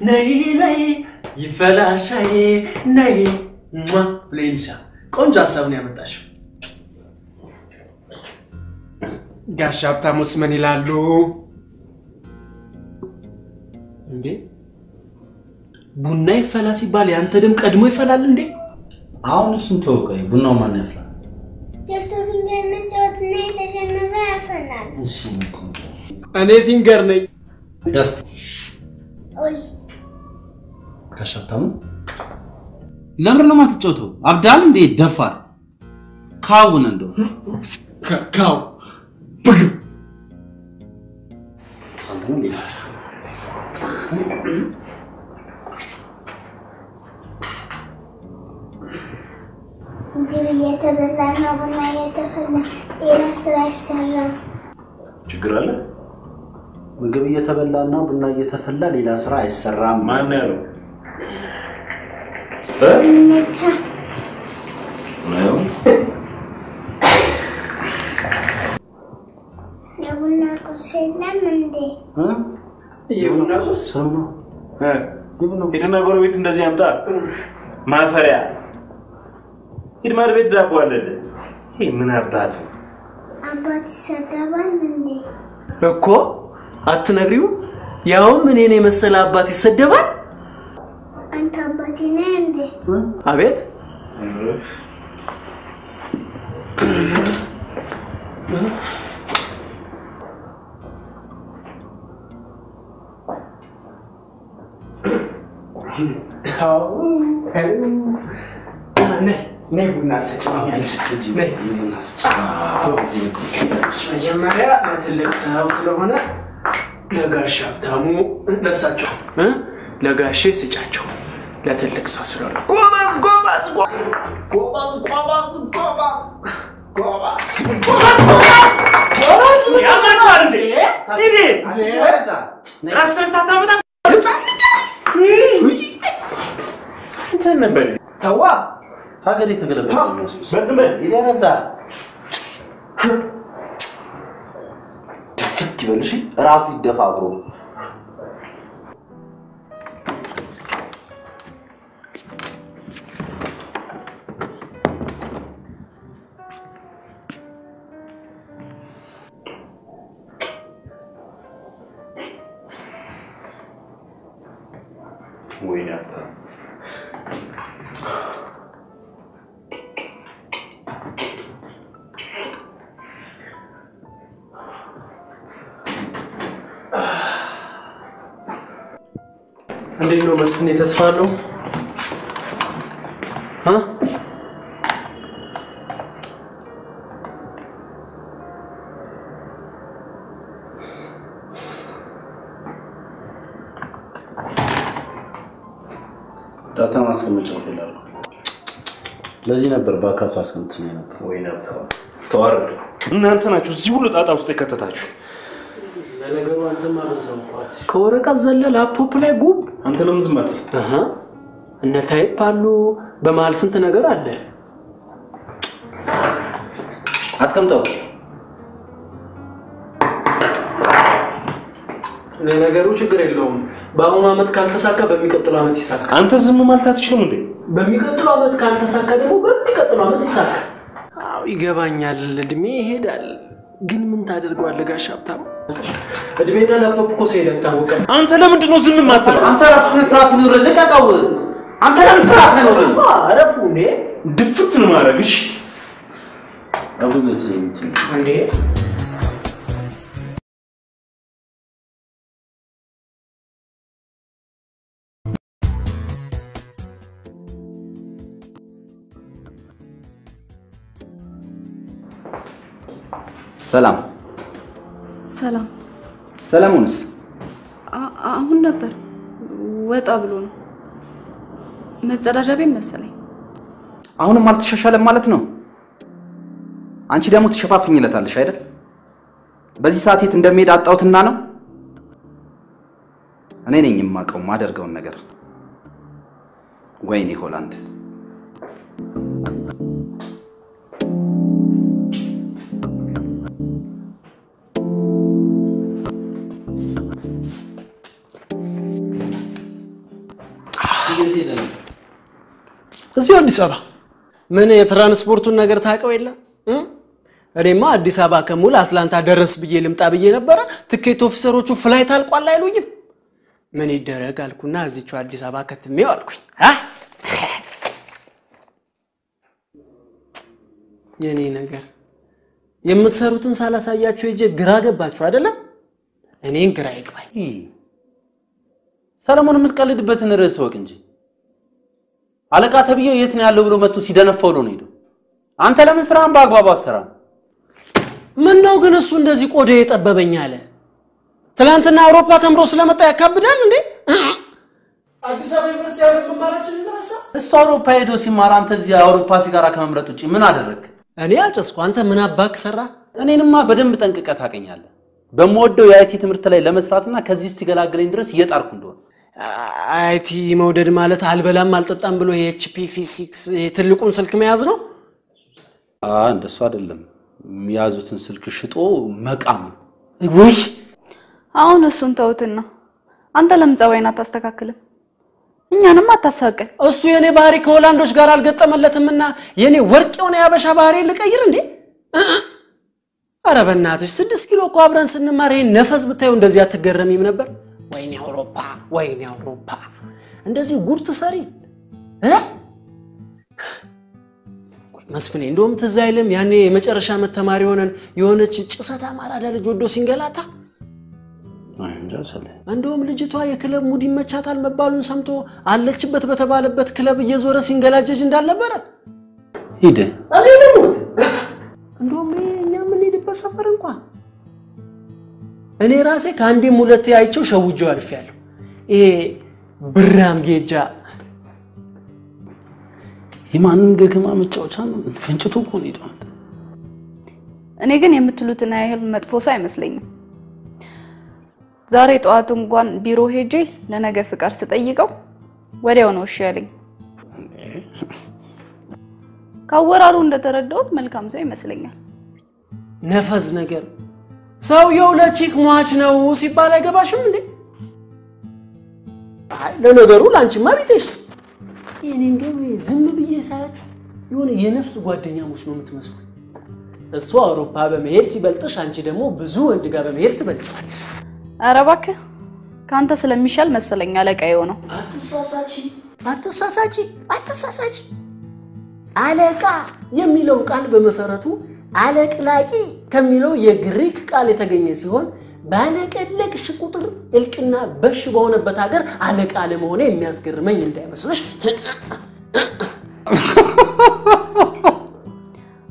ነይ ይፈላ ሻይ ነይ ብሌንሻ ቆንጆ ሐሳብ ነው ያመጣሽው ጋሽ ሀብታሙስ ምን ይላሉ እንዴ ቡና ይፈላ ሲባል ያንተ ደም ቀድሞ ይፈላል እንዴ አሁን እሱን ተወቀይ ቡናው ማን ያፈላ የስተፊንገር ነጭና የተሸነፈ ያፈላል እሺ እኔ ፊንገር ነኝ ደስ ኦሊ ጋሽ ሀብታሙ ለምን ነው የማትጫወተው አብዳል እንዴ ደፋር ካውን እንደው ካው ብግ ምግብ እየተበላና ቡና እየተፈላ ሌላ ስራ አይሰራም ችግር አለ ምግብ እየተበላና ቡና እየተፈላ ሌላ ስራ አይሰራም ማን ያለው ነቻ ነው የቡና ቁርስ የለም እንዴ የቡና ቁርስ ሰማ የትና ጎረቤት እንደዚህ ያምጣ ማፈሪያ ይድማር ቤት ዳቦ አለደ ይሄ ምን አባቱ አባት ይሰደባል እንዴ እኮ አትነግሪው ያው ምን እኔ መሰለ አባት ይሰደባል አንተ አባቴ ነህ እንዴ አቤት ነይ ቡና ሰጭኛለሽ ነይ ቡና ሰጭ መጀመሪያ ትልቅ ሰው ስለሆነ ለጋሽ ሀብታሙ ለሳቸው ለጋሼ ስጫቸው ለትልቅ ሰው ስለሆነ ጎበዝ ያማቻል እንዴ ራስ ተሳታውና እንትን ነበር ተዋ ሀገር የተገለበጠ ነው ኢየሱስ በዝም በል ይደረዛ ድፍት ይበልሽ ራሱ ይደፋብሮ ወይኔ አታ እንዴት ነው መስፍን ተስፋ አለው ዳታ ማስቀመጫው ይላል ለዚህ ነበር ባካፕ አስቀምጥኝ ነበር ወይኔ አታ ተዋረዱ እናንተ ናችሁ እዚህ ሁሉ ጣጣ ውስጥ የከተታችሁ ለነገሩ አንተ ማለት ነው ከወረቀት ዘለ ላፕቶፕ ላይ ጉብ አንተ ለምን ዝም አትል እነ ታይፕ አሉ በመሃል ስንት ነገር አለ አስቀምጠው ለነገሩ ችግር የለውም በአሁኑ አመት ካልተሳካ በሚቀጥለው አመት ይሳካ አንተ ዝም ማለት አትችልም እንዴ በሚቀጥለው አመት ካልተሳካ ደግሞ በሚቀጥለው አመት ይሳካ አው ይገባኛል እድሜ ይሄዳል ግን ምን ታደርገዋለህ ጋሽ ሀብታም እድሜና ላፕቶፕ እኮ ሲሄድ ታወቀ አንተ ለምንድን ነው ዝም ማትለው አንተ ራስህ ስርዓት ነው ልቀቀው አንተ ለምን ስርዓት ነው አረፉ እንዴ ድፍት ነው ማረግሽ አቡነ ዘይት እንዴ ሰላም ሰላሙንስ አሁን ነበር ወጣ ብሎ ነው መጸዳጃ ቤት መሰለኝ አሁንም አልተሻሻለም ማለት ነው አንቺ ደግሞ ትሸፋፍኝለታለሽ አይደል በዚህ ሰዓት የት እንደሚሄድ አጣውትና ነው እኔ ነኝ የማቀው ማደርገውን ነገር ወይኔ ሆላንድ እዚህ አዲስ አበባ ምን የትራንስፖርቱን ነገር ታቀው የለ እኔማ አዲስ አበባ ከሙሉ አትላንታ ደረስ ብዬ ልምጣ ብዬ ነበር ትኬት ኦፊሰሮቹ ፍላይት አልቋል አይሉኝም ምን ይደረግ አልኩና እዚቹ አዲስ አበባ ከተሜው አልኩኝ የኔ ነገር የምትሰሩትን ሳላሳያችሁ እጄ ግራ ገባችሁ አይደለ እኔን ግራ ይግባኝ ሰለሞን የምትቀልድበትን ርዕስ ወቅ እንጂ አለቃ ተብዬው የት ነው ያለው ብሎ መጥቶ ሲደነፈው ነው ሄዶ አንተ ለምን ስራን በአግባቡ አሰራ ምን ነው ግን እሱ እንደዚህ ቆዳ የጠበበኝ አለ ትላንትና አውሮፓ ተምሮ ስለመጣ ያካብዳል እንዴ አዲስ አበባ ዩኒቨርሲቲ ያለው መማራችን እንደራሳ እሱ አውሮፓ ሄዶ ሲማር አንተ እዚህ አውሮፓ ሲጋራ ከመምረጥ ውጪ ምን አደረክ እኔ አጨስኩ አንተ ምን አባክ ሰራ እኔንማ በደንብ ጠንቅቀህ ታቀኛለህ በመወደው የአይቲ ትምህርት ላይ ለመስራትና ከዚህ እስቲ ገላግለኝ ድረስ እየጣርኩ እንደሆነ አይቲ መውደድ ማለት አልበላም አልጠጣም ብሎ የኤችፒ6 ትልቁን ስልክ መያዝ ነው እንደሱ አይደለም የሚያዙትን ስልክ ሽጦ መቃም ወይ አሁን እሱን ተውትና አንተ ለምን ጸባይና ታስተካክልም እኛንም አታሳቀን እሱ የኔ ባህሪ ከሆላንዶች ጋር አልገጠመለትምና የኔ ወርቅ የሆነ ያበሻ ባህሪ ልቀይር እንዴ አረ በእናትሽ 6 ኪሎ እኮ አብረን ስንማር ይሄን ነፈስ ብታዩ እንደዚህ አትገረሚም ነበር ወይኔ አውሮፓ እንደዚህ ጉድ ትሰሪ መስፍኔ እንደውም ተዛይለም ያኔ የመጨረሻ መተማሪ ሆነን የሆነች ጭሰታ ማራዳ ልጅ ወዶ ሲንገላታ እንደውም ልጅቷ የክለብ ሙድ ይመቻታል መባሉን ሰምቶ አለችበት በተባለበት ክለብ እየዞረ ሲንገላጀጅ እንዳልነበረ ሄደ እኔ ልሙት እንደውም እኛ ምን ሄድበት ሰፈር እንኳን እኔ ራሴ ከአንዴም ሁለቴ አይቼው ሸውጄው አልፌያለሁ ይሄ ብራም ጌጃ የማንን ገገማ መጫወቻ ነው ፍንጭቱ እኮ ነው ይደው እኔ ግን የምትሉትና ያህል መጥፎ ሰው አይመስለኝም ዛሬ ጧት እንኳን ቢሮ ሄጄ ለነገ ፍቃድ ስጠይቀው ወዲያው ነው እሺ ያለኝ ካወራሩ እንደተረዳሁት መልካም ሰው ይመስለኛል። ነፈዝ ነገር ሰውየው ለቺክ ሟች ነው ሲባል አይገባሽም እንዴ? አይ ለነገሩ ላንቺማ ቢጤሽ የኔ እንደው ዝም ብዬ ሳያችሁ የሆነ የነፍስ ጓደኛሞች ነው የምትመስሉ። እሱ አውሮፓ በመሄድ ሲበልጥሽ አንቺ ደግሞ ብዙ ወንድ ጋር በመሄድ ትበልጫለሽ። ኧረ እባክህ ካንተ ስለሚሻል መሰለኝ አለቃዬ ነው። አትሳሳቺ አለቃ የሚለው ቃል በመሰረቱ አለቅላቂ ከሚለው የግሪክ ቃል የተገኘ ሲሆን ባለቀለቅሽ ቁጥር እልቅና በሽ በሆነበት ሀገር አለቃ ለመሆነ የሚያስገርመኝ እንዳይመስልሽ።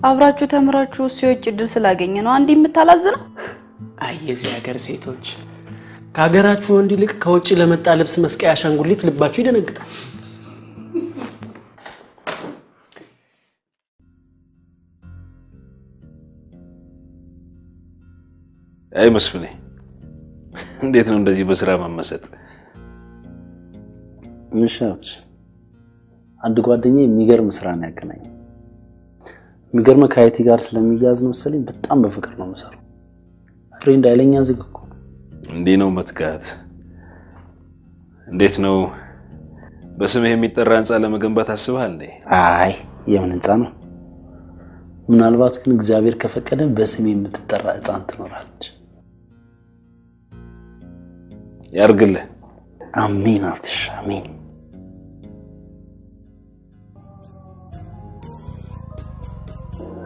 አብራችሁ ተምራችሁ ሲወጭ ድል ስላገኘ ነው አንዲ የምታላዝነው? አይ የዚህ ሀገር ሴቶች ከሀገራችሁ ወንድ ይልቅ ከውጭ ለመጣ ልብስ መስቀያ አሻንጉሊት ልባችሁ ይደነግጣል። አይ መስፍኔ እንዴት ነው እንደዚህ በስራ መመሰጥ? ምንሻች አንድ ጓደኛዬ የሚገርም ስራ ነው ያገናኝ። የሚገርም ከአይቲ ጋር ስለሚያዝ ነው መሰለኝ በጣም በፍቅር ነው መሰሩ። ፍሬንድ አይለኛ ዝግኩ እንዴ ነው መትጋት። እንዴት ነው በስምህ የሚጠራ ህንጻ ለመገንባት አስበሃል እንዴ? አይ የምን ህንጻ ነው? ምናልባት ግን እግዚአብሔር ከፈቀደ በስሜ የምትጠራ ህንጻ ትኖራለች። ያርግልህ። አሜን አፍትሽ አሜን።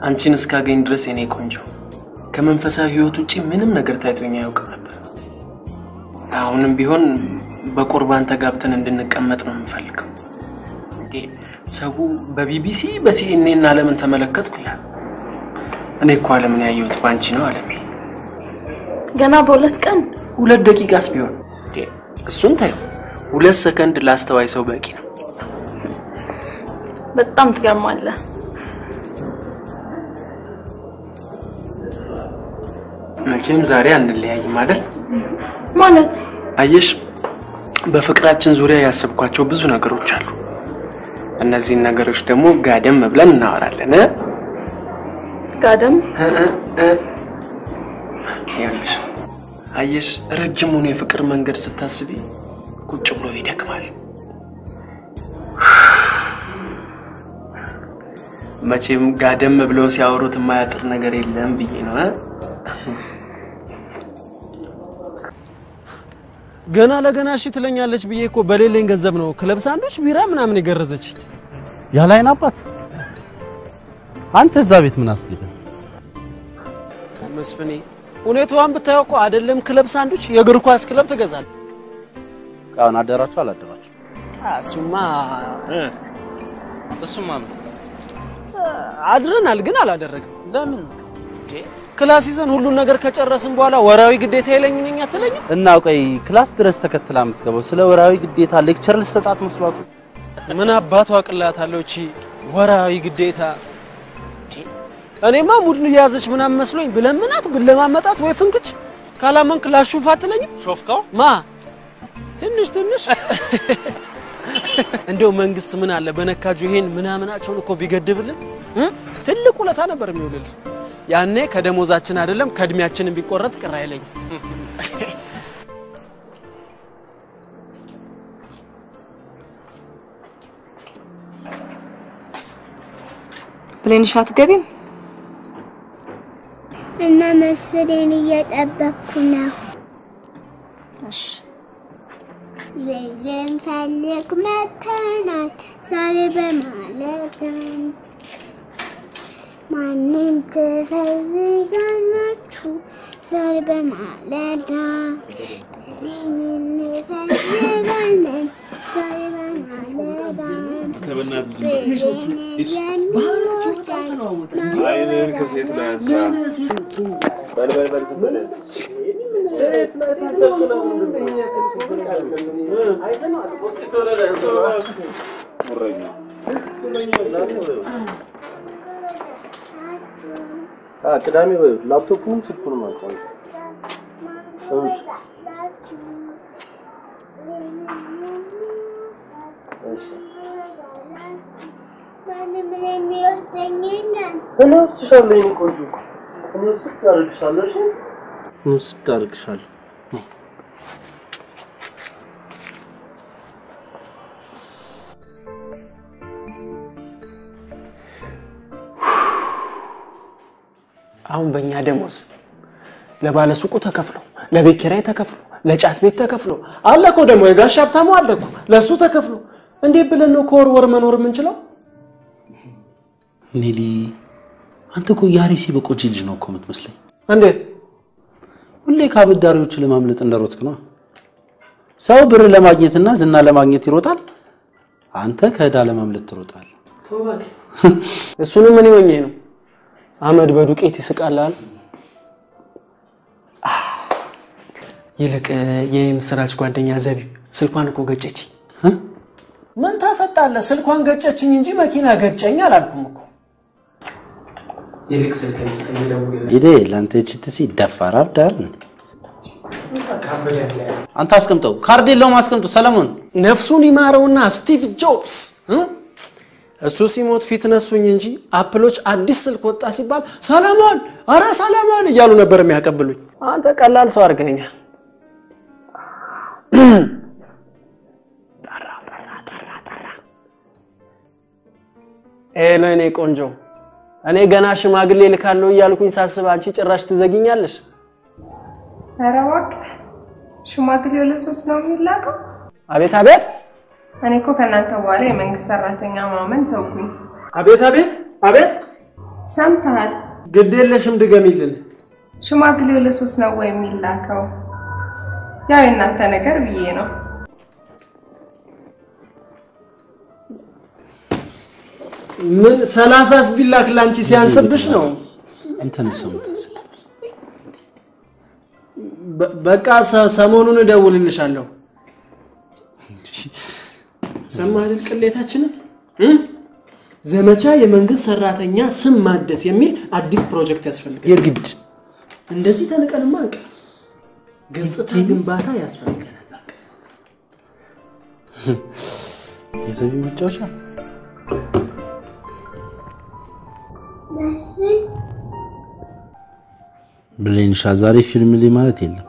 አንቺን እስካገኝ ድረስ የኔ ቆንጆ ከመንፈሳዊ ህይወት ውጪ ምንም ነገር ታይቶኛ ያውቅ ነበር። አሁንም ቢሆን በቁርባን ተጋብተን እንድንቀመጥ ነው የምፈልገው። ሰው በቢቢሲ በሲኤንኤን ዓለምን ተመለከትኩ ይላል። እኔ እኮ ዓለምን ያየሁት ባንቺ ነው ዓለሜ። ገና በሁለት ቀን 2 ደቂቃስ ቢሆን እሱን ታዩ 2 ሰከንድ ላስተዋይ ሰው በቂ ነው። በጣም ትገርማለህ። መቼም ዛሬ አንለያይም አይደል? ማለት አየሽ በፍቅራችን ዙሪያ ያሰብኳቸው ብዙ ነገሮች አሉ። እነዚህን ነገሮች ደግሞ ጋደም ብለን እናወራለን። ጋደም ያለሽ አየሽ ረጅሙን የፍቅር መንገድ ስታስቢ ቁጭ ብሎ ይደክማል። መቼም ጋደም ብለው ሲያወሩት የማያጥር ነገር የለም ብዬ ነው። ገና ለገና እሺ ትለኛለች ብዬ እኮ በሌለኝ ገንዘብ ነው ክለብ ሳንዶች ቢራ ምናምን ይገረዘች። ያላይን አባት አንተ እዛ ቤት ምን አስገደ? መስፍኔ ሁኔታዋን ብታየው እኮ አይደለም ክለብ ሳንዶች የእግር ኳስ ክለብ ትገዛል። ቃውን አደራችሁ አላደራችሁ? እሱማ አድረናል ግን አላደረግም። ለምን? ክላስ ይዘን ሁሉ ነገር ከጨረስን በኋላ ወራዊ ግዴታ ይለኝኛ አትለኝ? እና ቆይ ክላስ ድረስ ተከትላ የምትገባው ስለ ወራዊ ግዴታ ሌክቸር ልሰጣት መስሏት? ምን አባቷ አቅላታለሁ እቺ ወራዊ ግዴታ። እኔማ ሙድን ያዘች ምናምን መስሎኝ ብለምናት ብለማመጣት ወይ ፍንክች ካላመንክ ላሹፍ አትለኝ? ሾፍካው ማ ትንሽ እንደው መንግስት ምን አለ በነካጁ ይሄን ምናምናቸውን እኮ ቢገድብልን ትልቅ ውለታ ነበር የሚውልል። ያኔ ከደሞዛችን አይደለም ከእድሜያችንን ቢቆረጥ ቅር አይለኝ። ብሌንሽ አትገቢም? እና መስፍኔን እየጠበቅኩ ነው። እሺ ልጅን ፈልግ መተናል ዛሬ በማለዳ ማንን ትፈልጋላችሁ ዛሬ በማለዳ ልጅን እንፈልጋለን ዛሬ በማለዳ አይንን ከሴት ላይ አንሳ በል ሴት ላይ ተደረገው አይተናል ወስቶ ወረኛ ቅዳሜ ወይ ላፕቶፑን ስልኩን ማጣው እሺ ማንም የሚወስደኝ የለም። እኔ ወስድሻለሁ የኔ ቆንጆ። እኔ ወስድሻለሁ። እሺ ወስድሻለሁ። አሁን በእኛ ደሞዝ ለባለ ሱቁ ተከፍሎ ለቤት ኪራይ ተከፍሎ ለጫት ቤት ተከፍሎ አለኮ ደግሞ የጋሽ ሀብታሙ አለኮ ለሱ ተከፍሎ እንዴት ብለን ነው ከወር መኖር የምንችለው? ኔሊ አንተ እኮ ያሪሲ በቆጂ ልጅ ነው እኮ የምትመስለኝ። እንዴት ሁሌ ከአበዳሪዎች ለማምለጥ እንደሮጥክ ነው። ሰው ብር ለማግኘትና ዝና ለማግኘት ይሮጣል፣ አንተ ከዕዳ ለማምለጥ ትሮጣል። ተውባክ እሱንም ምን ይወኘ ነው አመድ በዱቄት ይስቃላል። ይልቅ የምስራች ጓደኛ ዘቢብ ስልኳን እኮ ገጨችኝ። ምን ታፈጣለህ? ስልኳን ገጨችኝ እንጂ መኪና ገጨኝ አላልኩም እኮ። ይልቅ ስልክን ስተኝ ደውልልኝ። ይዴ ላንተ ቺትሲ ደፋር አብዳል። አንተ አስቀምጠው፣ ካርድ የለውም አስቀምጠው። ሰለሞን ነፍሱን ይማረውና ስቲቭ ጆብስ እሱ ሲሞት ፊት ነሱኝ እንጂ አፕሎች አዲስ ስልክ ወጣ ሲባል ሰለሞን አራ ሰለሞን እያሉ ነበር የሚያቀብሉኝ። አንተ ቀላል ሰው አድርገኛል። ኤሌኔ ቆንጆ እኔ ገና ሽማግሌ ልካለው እያልኩኝ ሳስብ አንቺ ጭራሽ ትዘጊኛለሽ። ኧረ እባክህ ሽማግሌው ለሶስት ነው የሚላከው? አቤት አቤት። እኔ እኮ ከናንተ በኋላ የመንግስት ሰራተኛ ማመን ተውኩኝ። አቤት አቤት አቤት። ሰምተሃል? ግድ የለሽም ድገሚልን። ሽማግሌው ለሶስት ነው ወይ የሚላከው? ያው የእናንተ ነገር ብዬ ነው። ምን 30 ቢላክ ላንቺ ሲያንስብሽ ነው? አንተ ነው ሰምተህ በቃ ሰሞኑን እደውልልሻለሁ። ሰማህ ቅሌታችንን? ዘመቻ የመንግስት ሰራተኛ ስም ማደስ የሚል አዲስ ፕሮጀክት ያስፈልጋል። የግድ እንደዚህ ተነቀልማ አንቀር ገጽታ ግንባታ ያስፈልጋል። የሰቢ መጫወቻ ብሌን ዛሬ ፊልም ላይ ማለት የለም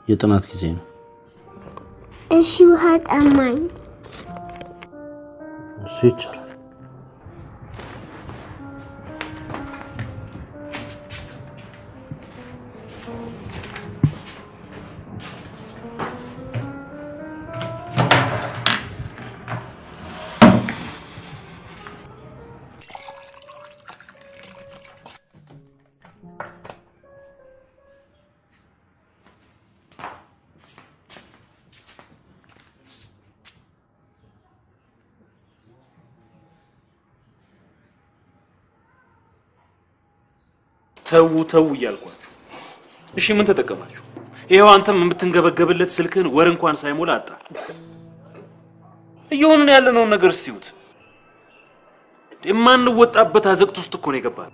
የጥናት ጊዜ ነው። እሺ ውሃ ጠማኝ። እሺ ይቻላል። ተው እያልኳችሁ እሺ ምን ተጠቀማችሁ? ይሄው አንተም የምትንገበገብለት ስልክህን ወር እንኳን ሳይሞላ አጣ። እየሆነን ያለነው ነገር እስቲውት የማንወጣበት አዘቅት ውስጥ እኮ ነው የገባን።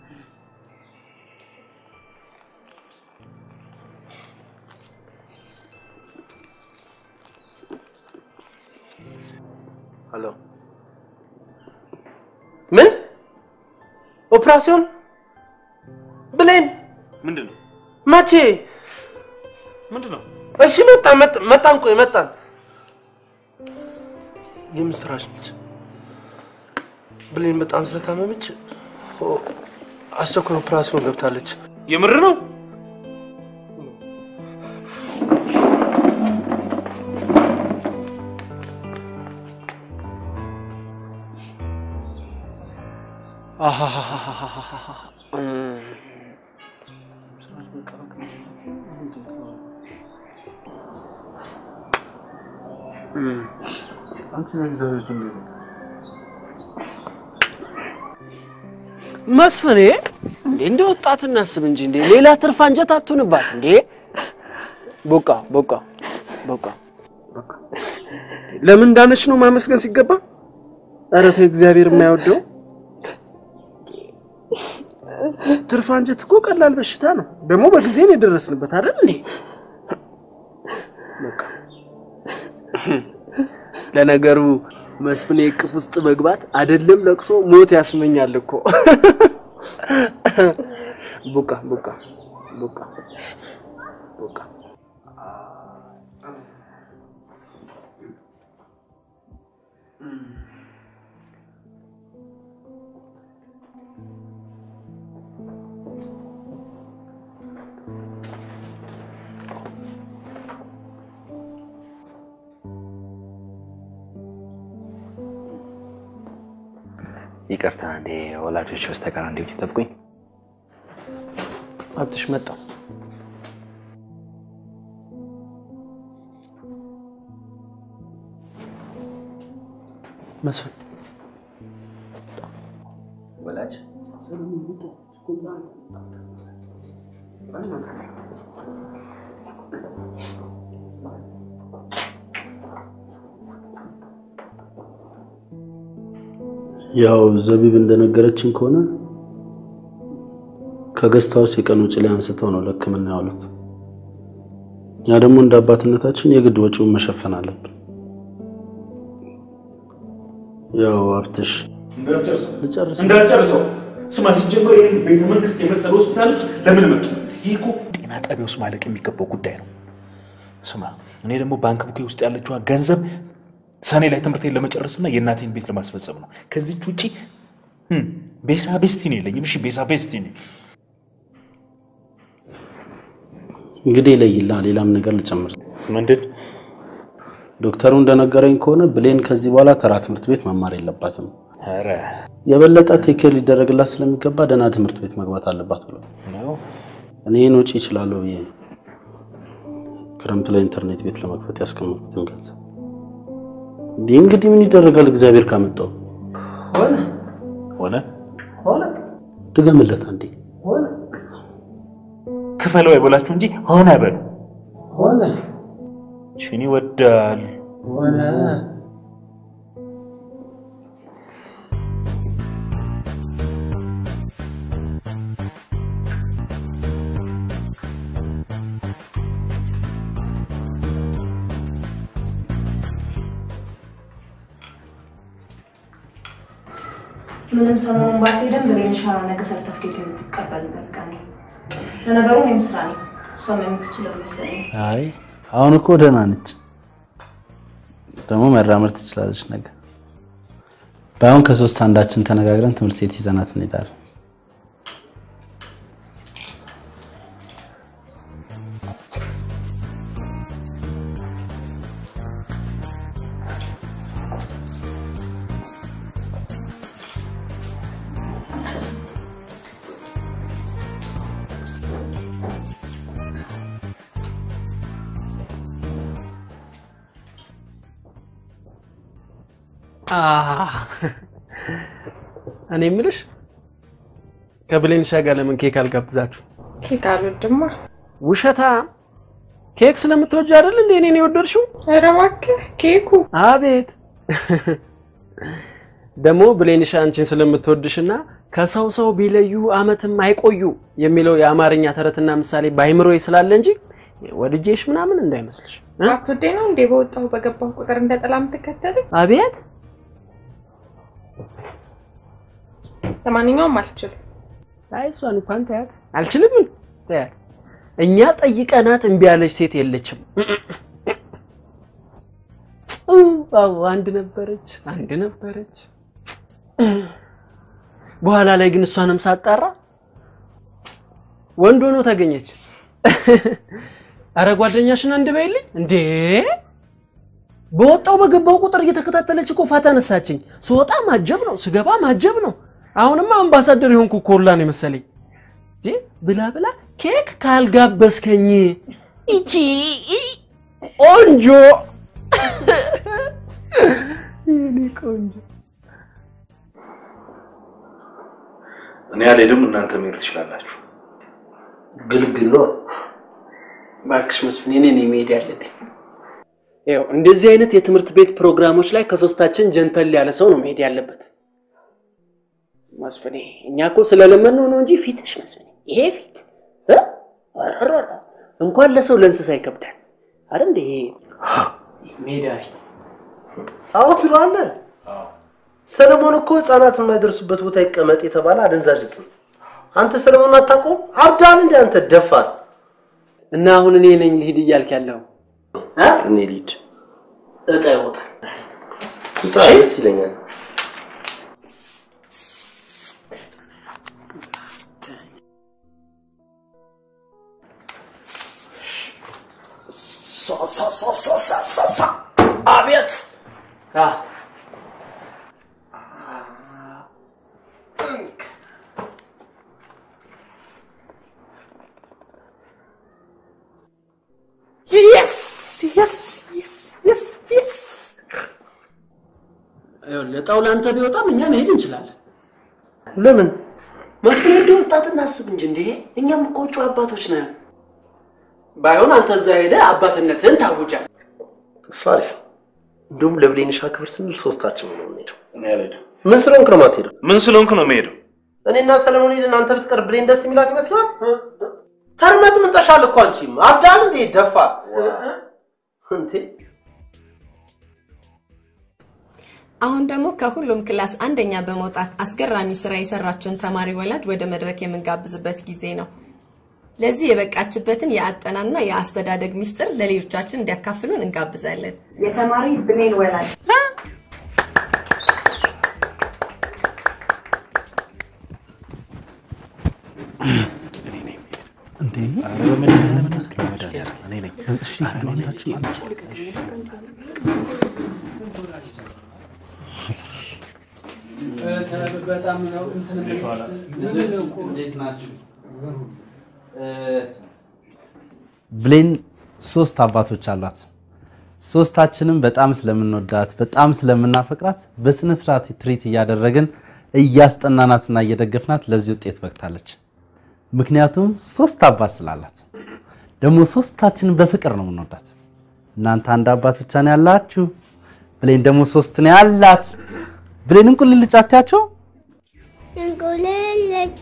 ሄሎ ምን ኦፕራሲዮን ብሌን ምንድነው? መቼ? ምንድነው? እሺ መጣን ቆይ መጣን። የምስራች ነች። ብሌን በጣም ስለታመመች አስቸኳይ ኦፕራሲዮን ገብታለች። የምር ነው? መስፍኔ እንደ ወጣት እናስብ እንጂ እንደ ሌላ ትርፍ አንጀት አትሁንባት እንዴ። ቦቃ ለምን እንዳነሽ ነው ማመስገን ሲገባ? ኧረ ተይ እግዚአብሔር የማይወደው ትርፍ አንጀት እኮ ቀላል በሽታ ነው። ደግሞ በጊዜ ነው የደረስንበት አይደል እንዴ? ለነገሩ መስፍኔ እቅፍ ውስጥ መግባት አይደለም ለቅሶ ሞት ያስመኛል እኮ። ቡቃ ቡቃ ቡቃ ቡቃ ይቅርታ እንዴ ወላጆች በስተቀር እንዴት ይጠብቁኝ? አብትሽ መጣ። መስፍን ወላጅ ያው ዘቢብ እንደነገረችን ከሆነ ከገስታውስ የቀን ውጭ ላይ አንስተው ነው ለሕክምና ያሉት። ያ ደግሞ እንደ አባትነታችን የግድ ወጪውን መሸፈን አለብን። ያው አብትሽ እንዳልጨርሰው ስማ፣ ሲጀመር ይሄን ቤተ መንግስት የመሰለ ሆስፒታል ለምን መጡ? ይሄ እኮ ጤና ጣቢያ ውስጥ ማለቅ የሚገባው ጉዳይ ነው። ስማ፣ እኔ ደግሞ ባንክ ቡኬ ውስጥ ያለችው ገንዘብ ሰኔ ላይ ትምህርቴን ለመጨረስና የእናቴን ቤት ለማስፈጸም ነው። ከዚህች ውጪ ቤሳ ቤስቲኒ የለኝም። እሺ ቤሳ ቤስቲኒ እንግዲህ ለይላ ሌላም ነገር ልጨምር። ምንድን? ዶክተሩ እንደነገረኝ ከሆነ ብሌን ከዚህ በኋላ ተራ ትምህርት ቤት መማር የለባትም። ኧረ የበለጠ ቴኬር ሊደረግላት ስለሚገባ ደህና ትምህርት ቤት መግባት አለባት ብሎ ነው። እኔ ይህን ወጪ እችላለሁ ብዬ ክረምት ላይ ኢንተርኔት ቤት ለመክፈት ያስቀመጥኩትን ገንዘብ እንግዲህ ምን ይደረጋል? እግዚአብሔር ካመጣው ሆነ ሆነ ሆነ። ድገምለት አንዴ። ሆነ ክፈለው አይበላችሁ እንጂ ሆነ በሉ። ሆነ ሽኒ ወዳል ሆነ ምንም ሰሞኑን ባትሄድም ብሌንሻ ነገ ሰርተፍኬት የምትቀበልበት ቀን ነው። ለነገሩ እኔም ስራ ነኝ፣ እሷም የምትችለው መሰለኝ። አይ አሁን እኮ ደህና ነች፣ ደግሞ መራመድ ትችላለች። ነገ ባይሆን ከሶስት አንዳችን ተነጋግረን ትምህርት ቤት ይዘናት እንሄዳለን። እኔ የምልሽ ከብሌንሻ ጋር ለምን ኬክ አልጋብዛችሁ? ኬክ አልወድማ። ውሸታ። ኬክ ስለምትወጂ አይደል እንዴ እኔን የወደድሽው? ኧረ እባክህ ኬኩ። አቤት። ደግሞ ብሌንሻ አንቺን ስለምትወድሽና ከሰው ሰው ቢለዩ አመትም አይቆዩ የሚለው የአማርኛ ተረትና ምሳሌ ባይምሮዬ ስላለ እንጂ ወድጄሽ ምናምን እንዳይመስልሽ። አትወዴ ነው እንዴ በወጣው በገባው ቁጥር እንደ ጠላም ተከተለኝ? አቤት። ለማንኛውም አልችልም። አይ እሷን እንኳን ታያት አልችልም። ታያት እኛ ጠይቀናት እምቢ ያለች ሴት የለችም። አንድ ነበረች። በኋላ ላይ ግን እሷንም ሳጣራ ወንድ ሆኖ ተገኘች። አረ ጓደኛሽን አንድ በይልኝ እንዴ! በወጣው በገባው ቁጥር እየተከታተለች እኮ ፋታ ነሳችኝ። ስወጣ ማጀብ ነው፣ ስገባ ማጀብ ነው። አሁንማ አምባሳደር ይሆንኩ ኮላ ነው መሰለኝ። ብላ ኬክ ካልጋበስከኝ እቺ ቆንጆ እኔ ቆንጆ እኔ አልሄድም፣ እናንተ መሄድ ትችላላችሁ። ግልግሎ ባክሽ መስፍኔ እኔ መሄድ ያለብኝ። ያው እንደዚህ አይነት የትምህርት ቤት ፕሮግራሞች ላይ ከሶስታችን ጀንተል ያለ ሰው ነው መሄድ ያለበት። መስፍኔ እኛ እኮ ስለለመን ነው እንጂ ፊትሽ መስፍኔ ይሄ ፊት አራራ እንኳን ለሰው ለእንስሳ ይከብዳል አይደል እንዴ? ሜዳ ፊት አዎ ትላለህ። ሰለሞን እኮ ህፃናት የማይደርሱበት ቦታ ይቀመጥ የተባለ አደንዛዥ እጽ ነው። አንተ ሰለሞን አታውቀውም? አብዳል እንደ አንተ ደፋር እና አሁን እኔ ነኝ ልሂድ እያልክ ያለው እኔ ልሂድ እጣ ይወጣል። ደስ ይለኛል። አቤት yes ለጣው ላንተ ቢወጣም እኛ መሄድ እንችላለን። ለምን መስፍን እንዲወጣት እናስብ እንጂ እንዴ እኛም እኮ ጩ አባቶች ነን። ባይሆን አንተ እዛ ሄደ አባትነትን ታውጃለህ። ሷሪ እንደውም ለብሌንሻ ክብር ስንል ሶስታችን ነው የምንሄደው። እኔ አልሄድም። ምን ስለሆንክ ነው የማትሄደው? ምን ስለሆንክ ነው የምሄደው? እኔና ሰለሞን ሄደን አንተ ብትቀር ብሌን ደስ የሚላት ይመስላል? ተርመት ምን ተሻለ እኮ አንቺም አብዳል እንዴ ደፋ እንዴ። አሁን ደግሞ ከሁሉም ክላስ አንደኛ በመውጣት አስገራሚ ስራ የሰራችውን ተማሪ ወላጅ ወደ መድረክ የምንጋብዝበት ጊዜ ነው። ለዚህ የበቃችበትን የአጠናና የአስተዳደግ ሚስጥር ለሌሎቻችን እንዲያካፍሉን እንጋብዛለን። የተማሪ ብሌን ወላጅ እንዴ በጣም ነው እንዴት ናችሁ? ብሌን ሶስት አባቶች አሏት። ሶስታችንም በጣም ስለምንወዳት በጣም ስለምናፈቅራት በስነ ስርዓት ትሪት እያደረግን እያስጠናናትና እየደገፍናት ለዚህ ውጤት በቅታለች። ምክንያቱም ሶስት አባት ስላላት ደግሞ ሶስታችንን በፍቅር ነው የምንወዳት። እናንተ አንድ አባት ብቻ ነው ያላችሁ፣ ብሌን ደግሞ ሶስት ነው ያላት። ብሌን እንቁልልጭ አትያቸው? እንቁልልጭ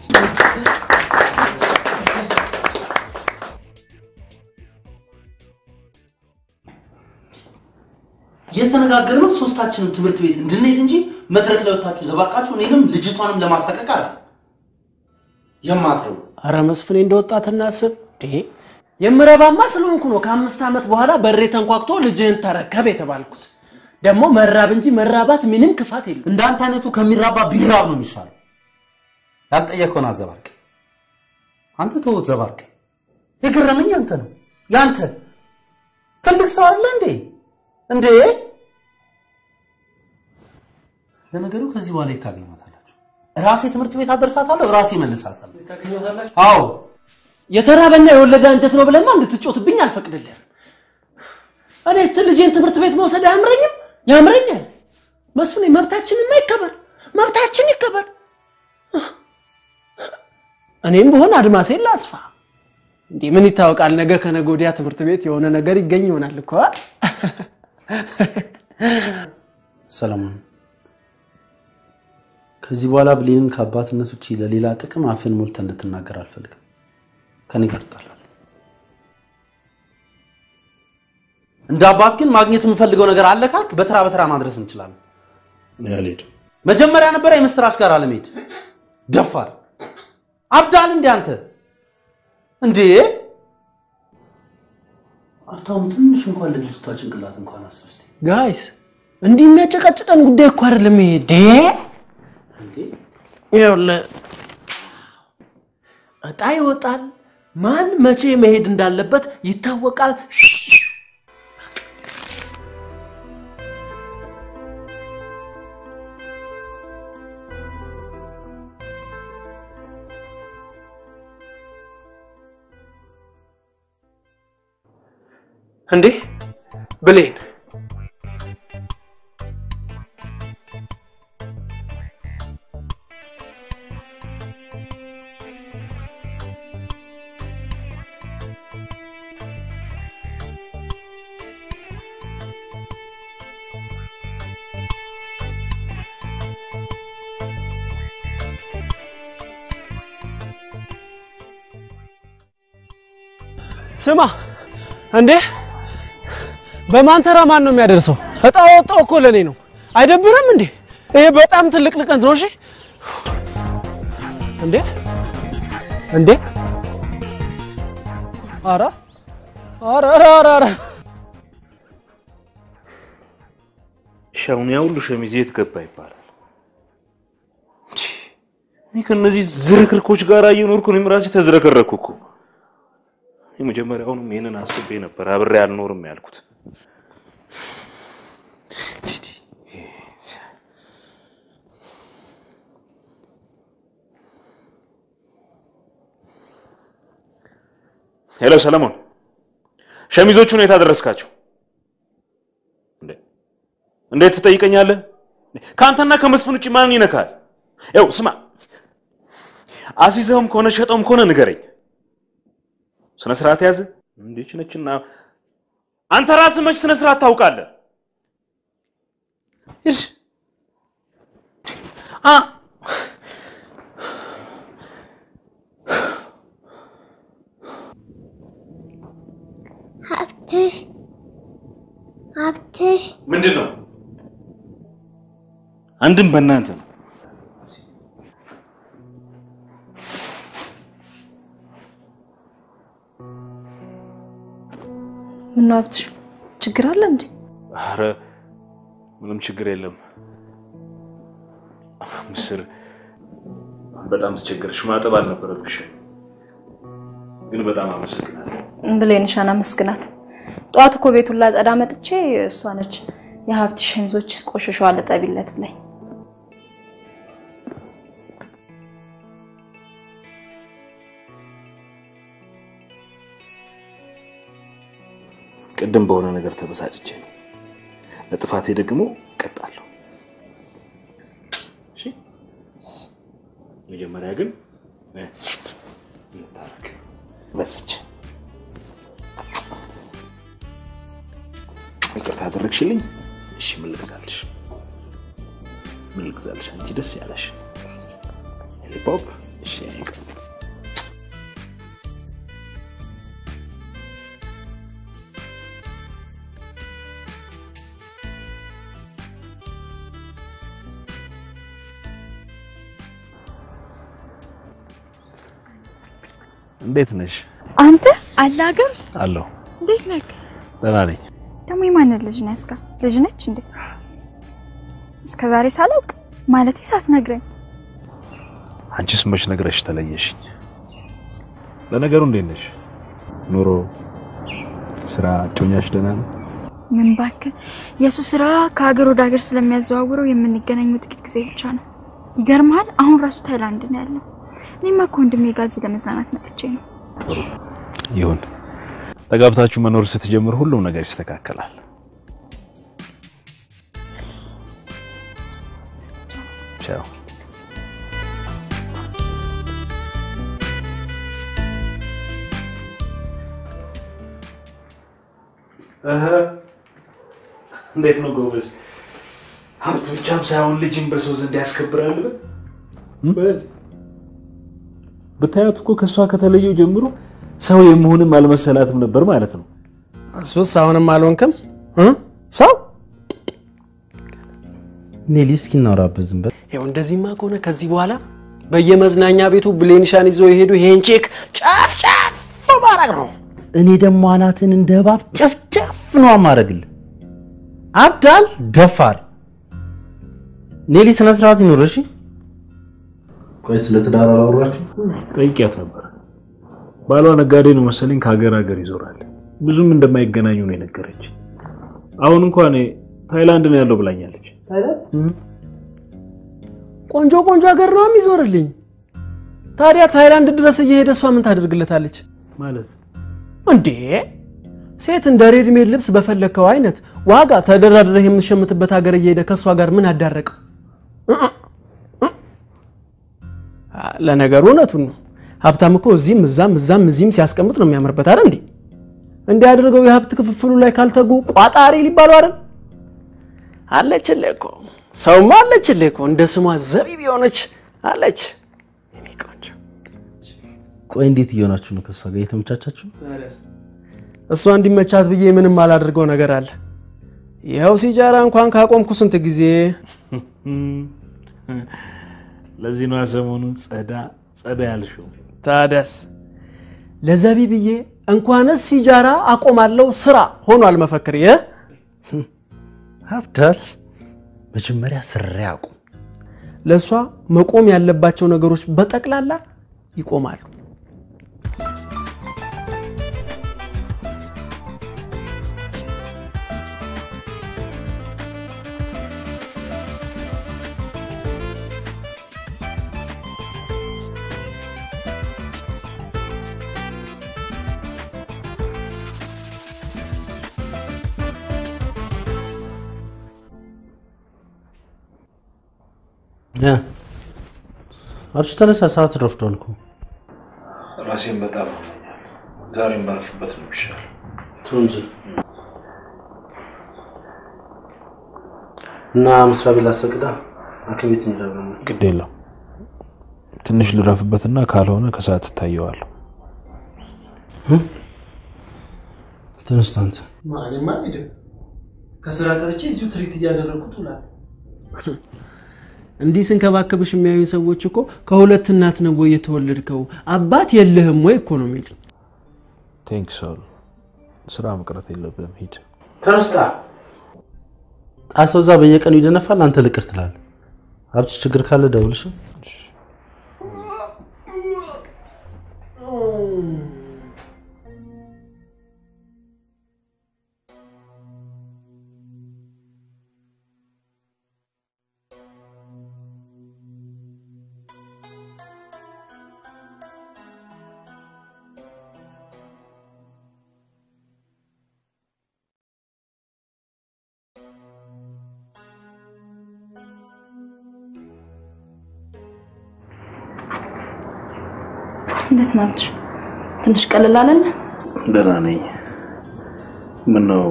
የተነጋገርነው ሶስታችንም ትምህርት ቤት እንድንሄድ እንጂ መድረክ ላይ ወጣችሁ ዘባርቃችሁ እኔንም ልጅቷንም ለማሰቀቅ አይደል የማትረው። አረ መስፍኔ እንደወጣት እናስብ። የምረባማ ስለሆንኩ ነው ከ5 ዓመት በኋላ በሬ ተንኳክቶ ልጅህን ተረከብ የተባልኩት። ደግሞ መራብ እንጂ መራባት ምንም ክፋት የለም። እንዳንተ አይነቱ ከሚራባ ቢራብ ነው የሚሻለው። ያልጠየቀውን አዘባርቅ። አንተ ተወው ዘባርቅ። የገረመኝ አንተ ነው ያንተ ትልቅ ሰው አይደል እንዴ? ለነገሩ ከዚህ በኋላ ይታገኛታላችሁ። ራሴ ትምህርት ቤት አደርሳታለሁ፣ ራሴ መልሳታለሁ። ይታገኛታላችሁ? አዎ። የተራበና የወለደ አንጀት ነው ብለማ እንድትጮትብኝ አልፈቅድልህም። እኔ ስትል ልጄን ትምህርት ቤት መውሰድ ያምረኛል። መስፍኔ መብታችንማ ይከበር፣ መብታችን ይከበር። እኔም በሆነ አድማሴን ላስፋ። እንዴ ምን ይታወቃል፣ ነገ ከነገ ወዲያ ትምህርት ቤት የሆነ ነገር ይገኝ ይሆናል እኮ። ሰለሞን ከዚህ በኋላ ብሌንን ከአባትነት ውጪ ለሌላ ጥቅም አፍን ሞልተ እንድትናገር አልፈልግም። ከኔ ጋር ጣላል። እንደ አባት ግን ማግኘት የምፈልገው ነገር አለ ካልክ በተራ በተራ ማድረስ እንችላለን። ያለድ መጀመሪያ ነበር የምስራች ጋር አለመሄድ። ደፋር አብዳል እንዴ አንተ እንዴ? አታውም ትንሽ እንኳን ለልጅቷ ጭንቅላት እንኳን አስብ እስቲ። ጋይስ እንዲህ የሚያጨቃጭቀን ጉዳይ እኮ አይደለም ይሄ። እንዴ ይኸውልህ እጣ ይወጣል። ማን መቼ መሄድ እንዳለበት ይታወቃል። እንዴ ብሌን ስማ እንዴ በማን ተራ ማን ነው የሚያደርሰው? እጣ ወጣው እኮ ለኔ ነው። አይደብርም እንዴ? ይሄ በጣም ትልቅ ልቀት ነው። እሺ እንዴ እንዴ አራ አራ አራ አራ ሻውን ያውሉ ሸሚዝ የት ገባ ይባላል። እኔ ከነዚህ ዝርክርኮች ጋር እየኖርኩ ነው ራሴ ተዝረከረኩ እኮ። የመጀመሪያውንም ይሄንን አስቤ ነበር አብሬ አልኖርም ያልኩት። ሄሎ ሰለሞን፣ ሸሚዞቹን የት አደረስካቸው? እንዴት ትጠይቀኛለህ? ካንተና ከመስፍን ውጪ ማን ይነካል? ያው ስማ፣ አሲዘውም ከሆነ ሸጠውም ከሆነ ንገረኝ። ስነ ስርዓት ያዝ። እንዴች ነችና አንተ ራስህ መች ስነ ስርዓት ታውቃለህ? እሺ ሀብትሽ ምንድነው? አንድም በእናንተ ነው። ምን ሀብትሽ ችግር አለ እንዴ? አረ ምንም ችግር የለም። ምስር በጣም ተቸገርሽ። ማጠብ አልነበረብሽ። ግን በጣም አመሰግናለሁ። ብሌንሻን አመስግናት። ጧት እኮ ቤቱን ላጸዳ መጥቼ እሷ ነች የሀብትሽ ሸሚዞች ቆሽሸዋል ጠቢለት ብለኝ። ቅድም በሆነ ነገር ተበሳጭቼ ነው። ለጥፋቴ ደግሞ ቀጣለሁ። እሺ መጀመሪያ ግን እንታረቅ። በስጭ ይቅርታ አደረግሽልኝ። እሺ ምን ልግዛልሽ? አንቺ ደስ ያለሽ ሎሊፖፕ? እሺ አይቀር እንዴት ነሽ? አንተ አለ ሀገር ውስጥ አለሁ። እንዴት ነህ? ደህና ነኝ። ደግሞ የማን ልጅ ነው ያስጋ? ልጅ ነች እንዴ? እስከዛሬ ሳላውቅ ማለቴ ሳትነግረኝ። አንቺስ መች ነግረሽ ተለየሽኝ? ለነገሩ እንዴት ነሽ? ኑሮ፣ ስራ፣ ጮኛሽ ደህና ነው? ምን እባክህ የሱ ስራ ከሀገር ወደ ሀገር ስለሚያዘዋውረው የምንገናኘው ጥቂት ጊዜ ብቻ ነው። ይገርማል። አሁን ራሱ ታይላንድ ነው ያለው። እኔማ እኮ ወንድሜ ጋር እዚህ ለመዝናናት መጥቼ ነው። ጥሩ ይሁን። ተጋብታችሁ መኖር ስትጀምር ሁሉም ነገር ይስተካከላል። ቻው። እንዴት ነው ጎበዝ? ሀብት ብቻም ሳይሆን ልጅም በሰው ዘንድ ያስከብራል። ብታያት እኮ ከሷ ከተለየው ጀምሮ ሰው የመሆንም አልመሰላትም ነበር ማለት ነው። እሱስ አሁንም አልሆንክም ሰው። ኔሊ እስኪ እናውራበት ዝም በል። ያው እንደዚህማ ከሆነ ከዚህ በኋላ በየመዝናኛ ቤቱ ብሌንሻን ይዘው ይሄዱ ይሄን ቼክ ጫፍ ማድረግ ነው። እኔ ደግሞ አናትን እንደ እባብ ጨፍጨፍ ነው ማድረግልህ። አብዳል ደፋር። ኔሊ ስነ ስርዓት ይኖር። እሺ ቆይ ስለ ትዳር አላወራችሁ? ጠይቂያት ነበር። ባሏ ነጋዴ ነው መሰለኝ፣ ከሀገር ሀገር ይዞራል። ብዙም እንደማይገናኙ ነው የነገረች። አሁን እንኳን ታይላንድ ነው ያለው ብላኛለች። ታይላንድ ቆንጆ ሀገር ነው የሚዞርልኝ። ታዲያ ታይላንድ ድረስ እየሄደ እሷ ምን ታደርግለታለች ማለት እንዴ? ሴት እንደ ሬድሜድ ልብስ በፈለከው አይነት ዋጋ ተደራድረህ የምትሸምትበት ሀገር እየሄደ ከሷ ጋር ምን አዳረቀው? ለነገሩ እውነቱን ነው። ሀብታም እኮ እዚህም ሲያስቀምጥ ነው የሚያምርበት አይደል እንዴ? እንዲያደርገው የሀብት ክፍፍሉ ላይ ካልተጉ ቋጣሪ ሊባሉ አይደል? አለችልህ እኮ ሰውማ አለችልህ እኮ እንደ ስሟ ዘቢብ የሆነች አለች። እኔ ቆንጆ። ቆይ እንዴት እየሆናችሁ ነው ከሷ ጋር የተመቻቻችሁ? እሷ እንዲመቻት ብዬ ምንም አላደርገው ነገር አለ። ይኸው ሲጃራ እንኳን ካቆምኩ ስንት ጊዜ ለዚህ ነው ሰሞኑን ጸዳ ያልሽው ታዲያስ ለዘቢብዬ እንኳንስ ሲጃራ አቆማለሁ ስራ ሆኗል መፈክር አብዳል መጀመሪያ ስራ ያቁም ለሷ መቆም ያለባቸው ነገሮች በጠቅላላ ይቆማሉ አብሽ ተነሳ ሰዓት ረፍዷል እኮ ራሴን በጣም ዛሬም ባረፍበት ነው ይሻላል ቱንጂ እና መስሪያ ቤት ላሰቅዳ አከቤት እንደምን ግድ የለው ትንሽ ልረፍበትና ካልሆነ ከሰዓት ታየዋለሁ ተነስታንተ ማንማ ሄደ ከስራ ቀርቼ እዚሁ ትሪት ያደረኩት ውላል እንዲህ ስንከባከብሽ የሚያዩ ሰዎች እኮ ከሁለት እናት ነው ወይ የተወለድከው አባት የለህም ወይ እኮ ነው የሚል ቴንክስ ኦል ስራ መቅረት የለብህም ሂድ ተነስታ ጣሰውዛ በየቀኑ ይደነፋል አንተ ልቅር ትላለህ አብጭ ችግር ካለ ደውልሽ እንዴት ናችሁ ትንሽ ቀለል አለን ደህና ነኝ ምን ነው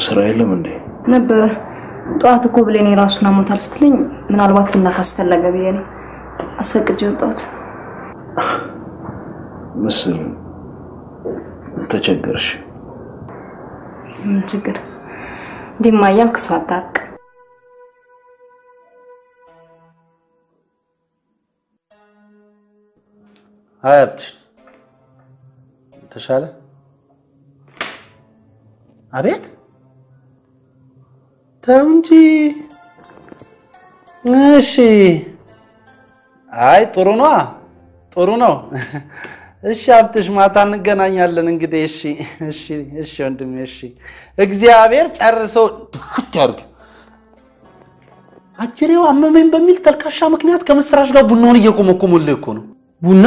ስራ የለም እንዴ ነበር ጧት እኮ ብለኔ ራሱን አሞታል ስትለኝ ምናልባት ቡና ካስፈለገ ብዬ ነው አስፈቅጄ ወጣሁት ምስል ተቸገርሽ ምን ችግር ዲማያም ክስዋታክ አያት ተሻለ አቤት ታውንጂ እሺ አይ ጥሩ ነው እሺ አብትሽ ማታ እንገናኛለን እንግዲህ እሺ ወንድሜ እሺ እግዚአብሔር ጨርሶ ያርግ አጭሬው አመመኝ በሚል ተልካሻ ምክንያት ከምስራሽ ጋር ቡናውን እየቆመቆመልህ እኮ ነው ቡና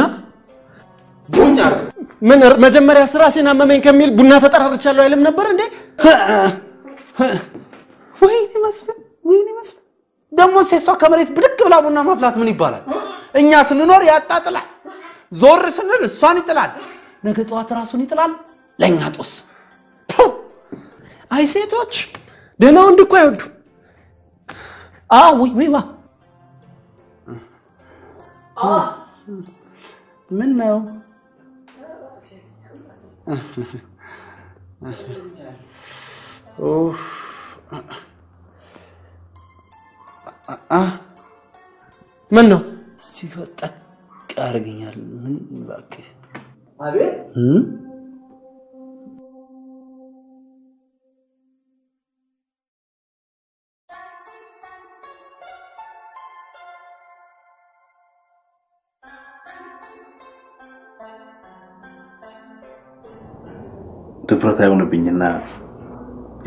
ምን መጀመሪያ ስራ ሲናመመኝ ከሚል ቡና ተጠራርቻለሁ አይልም ነበር እንዴ ወይኔ መስፍን ደሞ ሴሷ ከመሬት ብድቅ ብላ ቡና ማፍላት ምን ይባላል እኛ ስንኖር ያጣጥላል ዞር ስንል እሷን ይጥላል ነገ ጧት ራሱን ይጥላል ለኛ ጦስ አይ ሴቶች ደና ወንድ እኮ አይወዱ ዋ ምን ነው ምን ነው ሲፈጠቅ ያርገኛል ምን ባክ አቤት ድፍረት አይሆንብኝና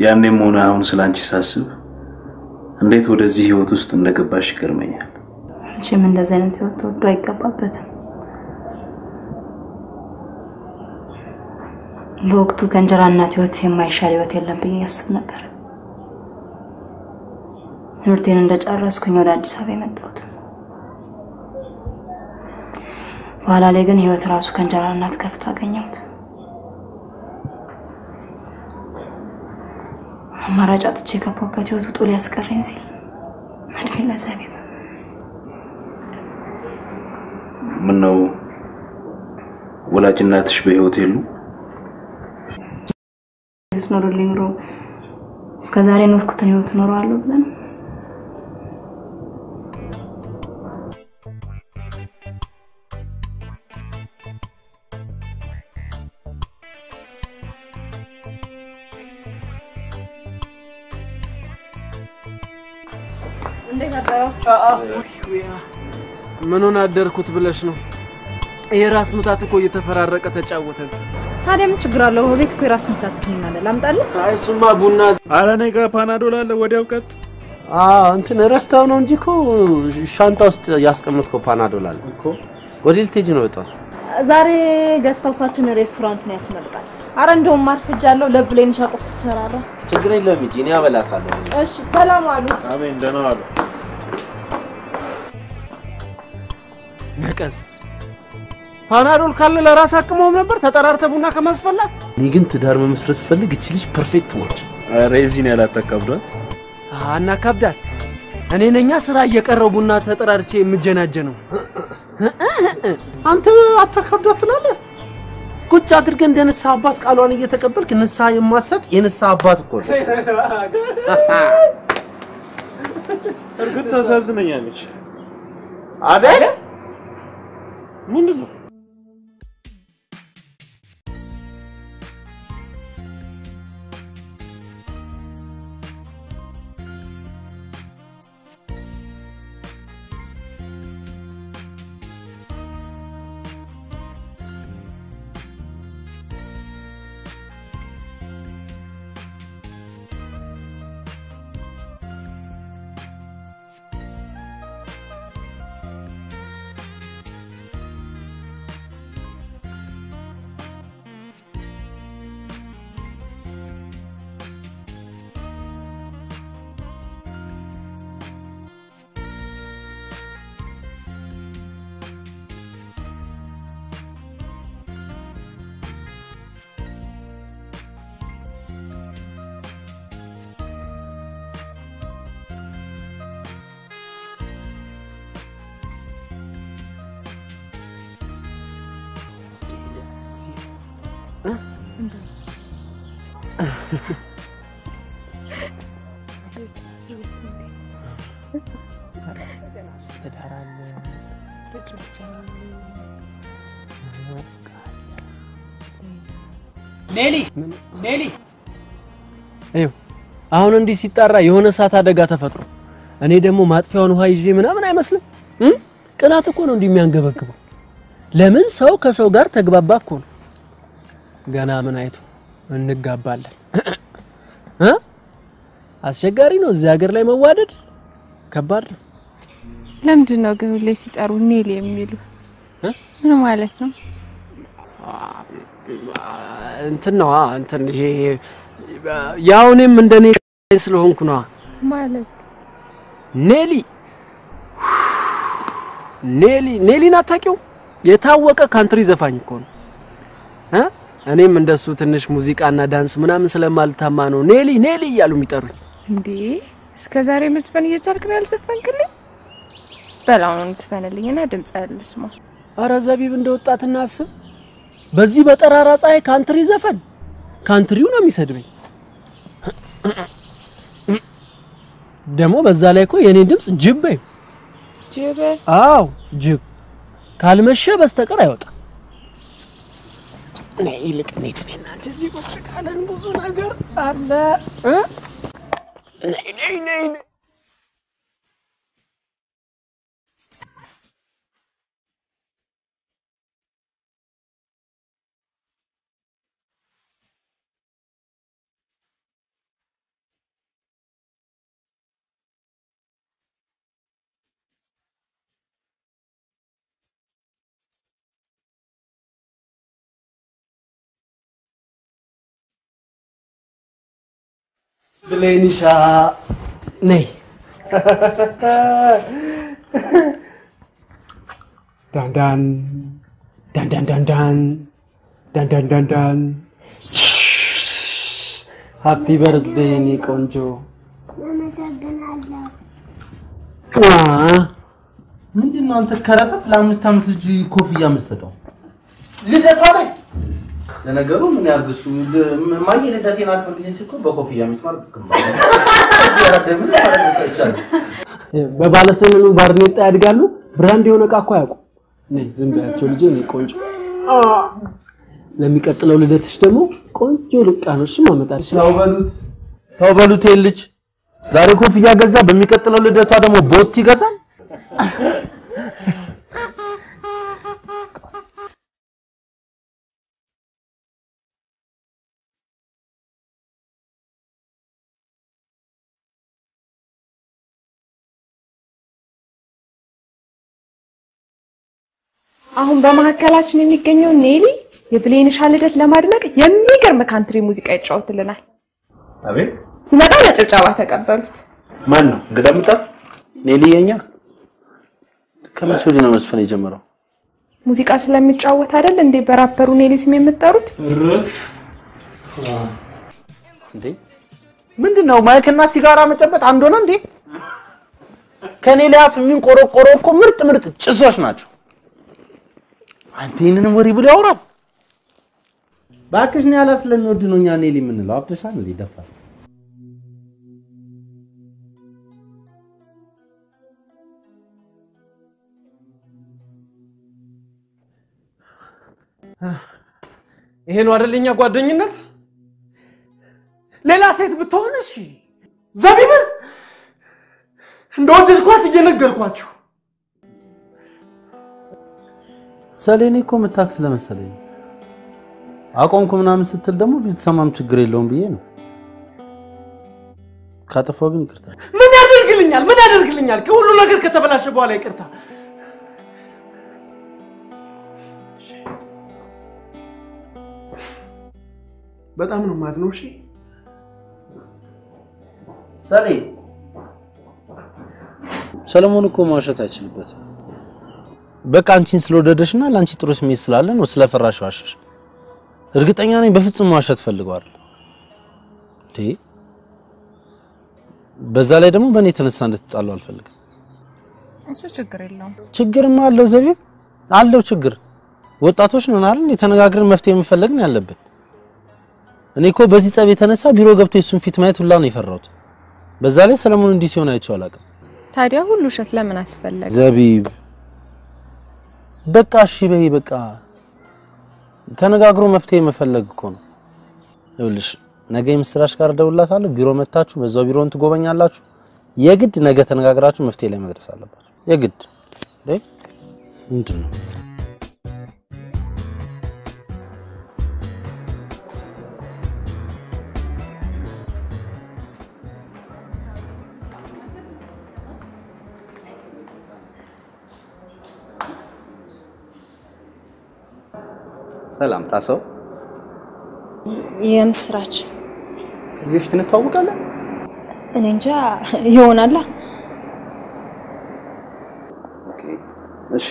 ያኔም ሆነ አሁን ስላንቺ ሳስብ እንዴት ወደዚህ ህይወት ውስጥ እንደገባሽ ይገርመኛል አንቺም እንደዚህ አይነት ህይወት ወዶ አይገባበትም በወቅቱ ከእንጀራ እናት ህይወት የማይሻል ህይወት የለም ብዬ ያስብ ነበር ትምህርቴን እንደጨረስኩኝ ወደ አዲስ አበባ የመጣሁት በኋላ ላይ ግን ህይወት ራሱ ከእንጀራ እናት ከፍቶ አገኘሁት አማራጭ አጥቼ ከፖበት ህይወት ውጡ ሊያስቀረኝ ሲል እድሜ ለዘቢብ ምን ነው ወላጅናትሽ በህይወት የሉ ኖሮልኝ ኑሮ እስከዛሬ ኖርኩትን ህይወት ኖራለሁ ብለን እንዴት አደረው? ምኑን አደርኩት ብለሽ ነው? የራስ ምታት እኮ እየተፈራረቀ ተጫወተን። ታዲያ ምን ችግር አለው? ቤት እኮ የራስ ምታት ክኒን አለ። ላምጣልህ? አይ እሱማ ቡና ኧረ እኔ ጋር ፓናዶል አለ። ወዲያው ቀጥ እንትን ረስተው ነው እንጂ እኮ ሻንጣ ውስጥ ያስቀመጥከው ፓናዶል አለ እኮ። ወዴት ልትሄጂ ነው በጣም? ዛሬ ገስታውሳችን ሬስቶራንቱን ያስመርቃል። አረ እንደውም ማርፍጃለሁ። ለብሌን ሻቆስ ሰራራ። ችግር የለውም እንጂ እኔ አበላታለሁ። እሺ ሰላም አሉ። አሜን ደህና ዋሉ። ነቀዝ ፓናዶል ካለ ለራስ አቅመውም ነበር ተጠራርተ ቡና ከማስፈላት። እኔ ግን ትዳር መመስረት ፈልግ እቺ ልጅ ፐርፌክት ነች። ኧረ እዚህን ያላተከብዷት እና ከብዳት እኔ ነኛ ስራ እየቀረው ቡና ተጠራርቼ የምጀናጀነው። አንተ አተከብዷት ትላለህ? ቁጭ አድርገህ እንደነሳ አባት ቃሏን እየተቀበልክ ንሳ የማሰጥ የነሳ አባት እኮ ነው። እርግጥ ታሳዝነኛለች። አቤት ምንድነው? ኔሊ አይው አሁን እንዲህ ሲጣራ የሆነ ሰዓት አደጋ ተፈጥሮ እኔ ደግሞ ማጥፊያውን ውሃ ይዤ ምናምን አይመስልም? ቅናት እኮ ነው እንደሚያንገበግበው። ለምን ሰው ከሰው ጋር ተግባባ እኮ ነው። ገና ምን አይቶ እንጋባለን። አስቸጋሪ ነው እዚህ ሀገር ላይ መዋደድ ከባድ ነው። ለምንድን ነው ግን ሁሌ ሲጠሩ ኔሊ የሚሉ? ምን ማለት ነው? እንትን ነው እንትን ይሄ ያው እኔም እንደኔ ስለሆንኩ ነው ማለት ኔሊን አታውቂው? የታወቀ ካንትሪ ዘፋኝ እኮ ነው። እኔም እንደሱ ትንሽ ሙዚቃና ዳንስ ምናምን ስለማልታማ ነው ኔሊ እያሉ የሚጠሩኝ። እንዴ እስከዛሬ መስፈን እየቻልክ ነው ያልዘፈንክልኝ? በላውን ትፈነልኝና ድምጽ ያልስማ። አረ ዘቢብ እንደወጣትና አስብ። በዚህ በጠራራ ፀሐይ ካንትሪ ዘፈን ካንትሪው ነው የሚሰድበኝ። ደሞ በዛ ላይ እኮ የኔ ድምጽ ጅብ በይ። ጅብ? አዎ ጅብ ካልመሸ በስተቀር አይወጣም። ነይ ይልቅ ነይና እዚህ ቁጭ ካለን ብዙ ነገር አለ። ነይ ብሌኒሻ ነይ ዳንዳን ዳንዳን ዳንዳን ዳንዳን ዳንዳን ሃፒ በርዝዴይ ኔ ቆንጆ። ምንድነው አንተ ከረፈፍ ለ5 ዓመት ልጅ ኮፍያ መስጠው? ልደቷ ላይ ለነገሩ ምን ያርግሱ ማየ ልደቴን አክብርልኝ ሲል እኮ በኮፍያ ሚስማር ተከምባለ ያደምን ታረጋግጣቻል በባለሰኑ ባርኔጣ ያድጋሉ ብራንድ የሆነ ዕቃ እኮ ያውቁ ነይ ዝም በያቸው ልጄ ነይ ቆንጆ ለሚቀጥለው ልደትሽ ደግሞ ቆንጆ ልቃኖሽ ማመጣልሽ ተው በሉት ልጅ ዛሬ ኮፍያ ገዛ በሚቀጥለው ልደቷ ደግሞ ቦት ይገዛል አሁን በመሐከላችን የሚገኘው ኔሊ የብሌንሻ ልደት ለማድመቅ የሚገርም ካንትሪ ሙዚቃ ይጫወትልናል። አቤት ሲመጣ ለጭብጨባ ተቀበሉት። ማን ነው እንግዳምጣ? ኔሊ የኛ ከመቼ ወዲህ ነው መስፈን የጀመረው? ሙዚቃ ስለሚጫወት አይደል እንዴ በራፐሩ ኔሊ ስም የምትጠሩት? እንዴ ምንድነው ማይክና ሲጋራ መጨበጥ አንድ ሆነ እንዴ? ከኔሊ አፍ የሚንቆረቆረው እኮ ምርጥ ጭሶች ናቸው። አንተ ይሄንን ወሬ ብሎ ያወራል። ባክሽ ነው ያላ ስለሚወድ ነው እኛ ኔሊ የምንለው። አብደሻል እንዴ ደፋ ይሄ ነው አይደለኛ ጓደኝነት ሌላ ሴት ብትሆን እሺ ዘቢብን እንደወደድኳት እየነገርኳችሁ ሰሌኔ እኮ መታክስ ለመሰለኝ አቆምኩ ምናምን ስትል ደግሞ ቢተሰማም ችግር የለውም ብዬ ነው ካጠፋው ግን ይቅርታ ምን ያደርግልኛል ከሁሉ ነገር ከተበላሸ በኋላ ይቅርታ በጣም ነው ማዝነው እሺ ሰለሞን እኮ ማውሸት አይችልበት በቃ አንቺን ስለወደደሽና ላንቺ ጥሩ ስሜት ስላለ ነው ስለፈራሽ ዋሽሽ እርግጠኛ ነኝ በፍጹም ማውሸት ፈልጓል እንዴ በዛ ላይ ደግሞ በእኔ ተነሳ እንድትጣሉ አልፈልግም እሱ ችግር የለውም ችግርማ አለው ዘቢብ አለው ችግር ወጣቶች ነን አይደል የተነጋግረን መፍትሄ መፈለግ ነው ያለብን እኔ እኮ በዚህ ጸብ የተነሳ ቢሮ ገብቶ እሱን ፊት ማየት ሁላ ነው የፈራሁት በዛ ላይ ሰለሞን እንዲህ ሲሆን አይቼው አላውቅም ታዲያ ሁሉ ሸት ለምን አስፈለገ ዘቢብ በቃ እሺ በይ በቃ ተነጋግሮ መፍትሄ መፈለግ እኮ ነው ይኸውልሽ ነገ የምስራች ጋር ደውላታለሁ ቢሮ መታችሁ በዛው ቢሮን ትጎበኛላችሁ የግድ ነገ ተነጋግራችሁ መፍትሄ ላይ መድረስ አለባችሁ የግድ አይ ምንድነው ሰላም ታሰው የምስራች ከዚህ በፊት እንተዋወቃለን እኔ እንጃ ይሆናል ኦኬ እሺ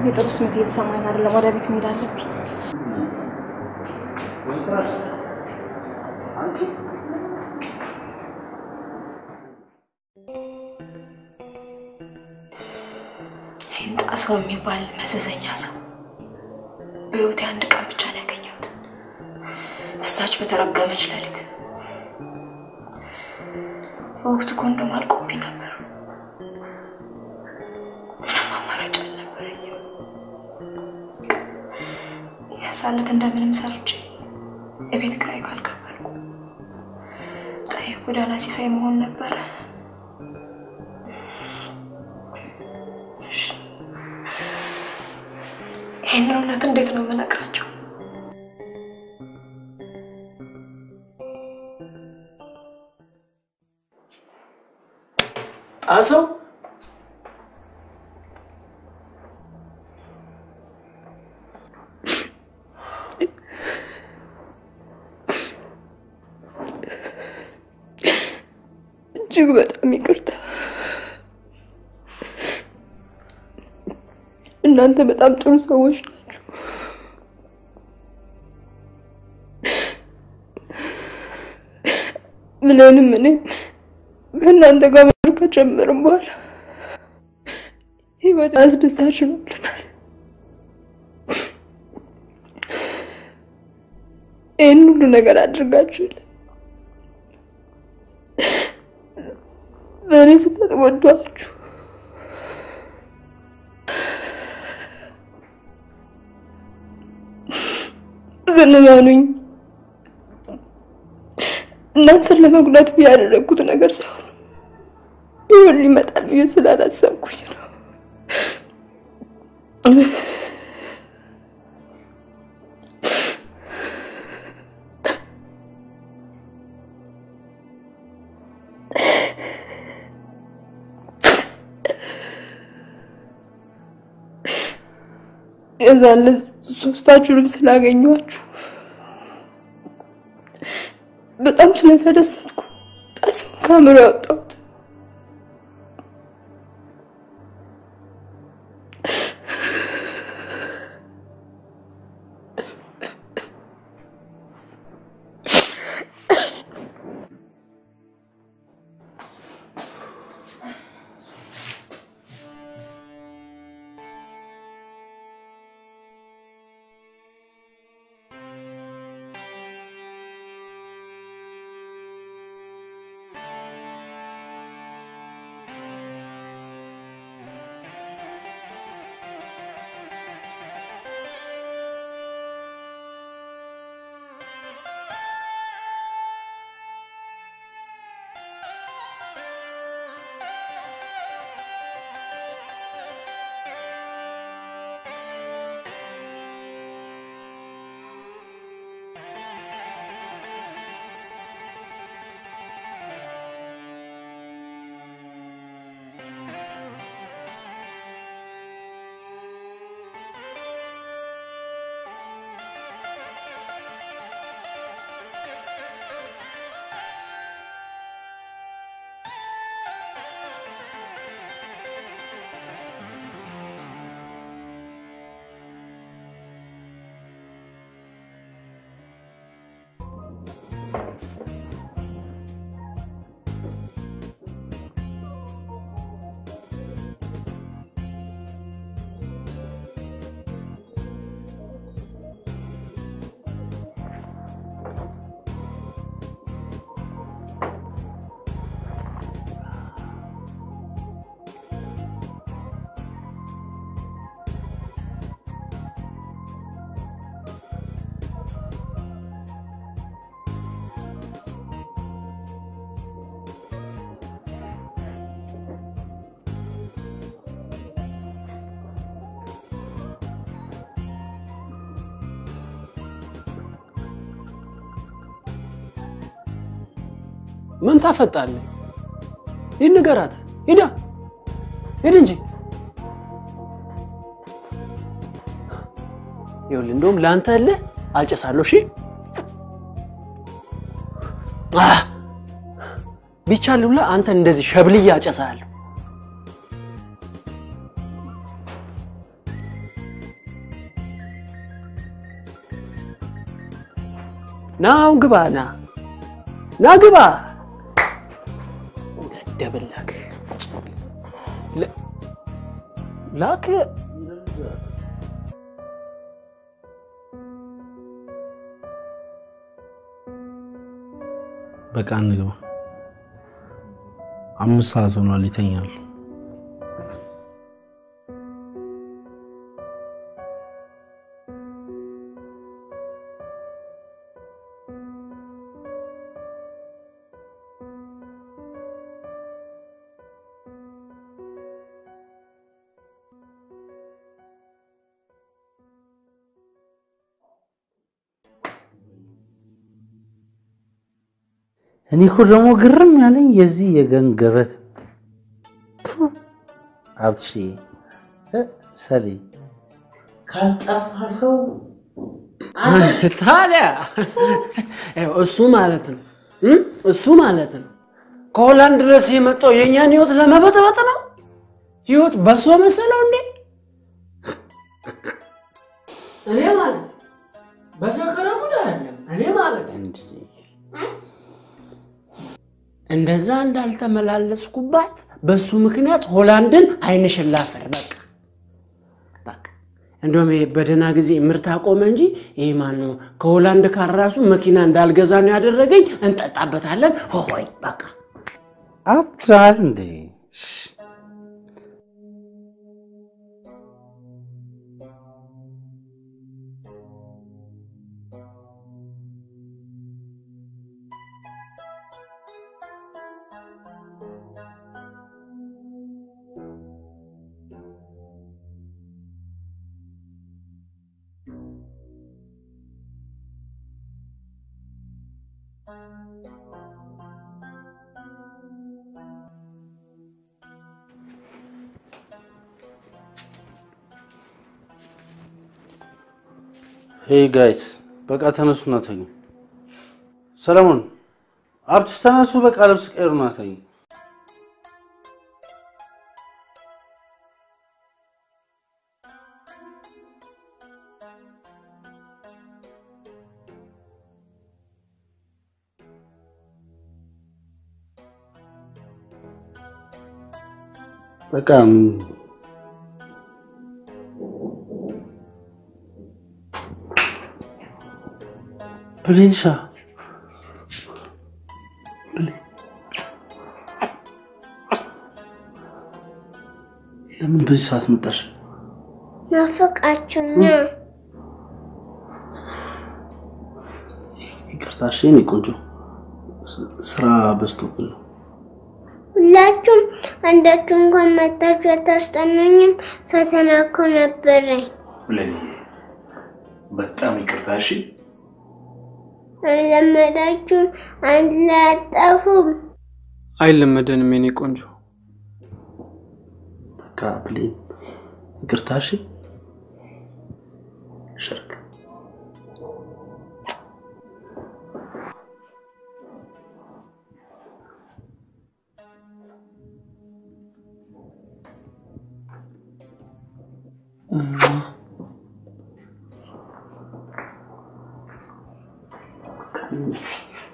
የጥሩ ስሜት እየተሰማኝ አይደለም ወደ ቤት መሄድ አለብኝ ሰው የሚባል መዘዘኛ ሰው በህይወቴ አንድ ቀን ብቻ ነው ያገኘሁት እሳች በተረገመች ሌሊት ወቅቱ ኮንዶም አልቆብኝ ነበር ምንም አማራጭ አልነበረኝም ያሳለት እንደምንም ሰርቼ የቤት ኪራይ ካልከፈልኩ ጣይ ጎዳና ሲሳይ መሆን ነበር ይሄንን እውነት እንዴት ነው የምነግራቸው ጣሰው እጅግ በጣም ይቅርታ እናንተ በጣም ጥሩ ሰዎች ናችሁ ምንም ከእናንተ ጋር መኖር ከጀመርን በኋላ ህይወት አስደሳች ሆኖልናል። ይህን ሁሉ ነገር አድርጋችሁልን በእኔ ስህተት ወዷችሁ ግን እመኑኝ እናንተን ለመጉዳት ያደረኩት ነገር ሳይሆን ይሁን ሊመጣል ብዬ ስላላሰብኩኝ ነው። የዛን ሶስታችሁንም ስላገኘኋችሁ በጣም ስለተደሰትኩ ጣሰውን ካሜራ ያወጣሁት። ምን ታፈጣለህ? ይንገራት ሂዳ ሂድ እንጂ ይኸውልህ እንደውም ላንተ እልህ አልጨሳለሁ። እሺ ቢቻል ሁላ አንተ እንደዚህ ሸብልዬ አጨሳለሁ። ናው ግባ ና ግባ ደብላክ ላክ በቃ እንግባ። 5 ሰዓት ሆኗል ይተኛሉ። እኔ እኮ ደግሞ ግርም ያለኝ የዚህ የገንገበት አብሺ ሰሊ ካልጠፋ ሰው ታዲያ እሱ ማለት ነው ከሆላንድ ድረስ የመጣው የኛን ህይወት ለመበጥበጥ ነው። ህይወት በሶ መሰለው እንዴ? እኔ ማለት በሰከረ ሙድ አይደለም። እኔ ማለት እንደዛ እንዳልተመላለስኩባት በሱ ምክንያት ሆላንድን አይንሽላፈር በቃ እንደውም በደና ጊዜ ምርት አቆመ እንጂ ይሄ ማን ነው ከሆላንድ ካራሱ መኪና እንዳልገዛ ነው ያደረገኝ እንጠጣበታለን ሆይ በቃ አብራል እንዴ Hey guys, በቃ ተነሱና ተኙ። ሰለሞን አርቲስት ተነሱ በቃ ልብስ ቀይሩና ተኙ። በቃ Plenisha. ለምን በዚህ ሰዓት መጣሽ? ናፈቃችሁኝ። ይቅርታ እሺ የኔ ቆንጆ ስራ በዝቶብኝ ነው። ሁላችሁም አንዳችሁ እንኳን መጣችሁ አታስጠኑኝም። ፈተና እኮ ነበረኝ። በጣም ይቅርታ እሺ። ለመዳችሁ አንድ ላይ አጣፉም አይለመደንም የኔ ቆንጆ በቃ ብሌን ይቅርታ እሺ ሸርክ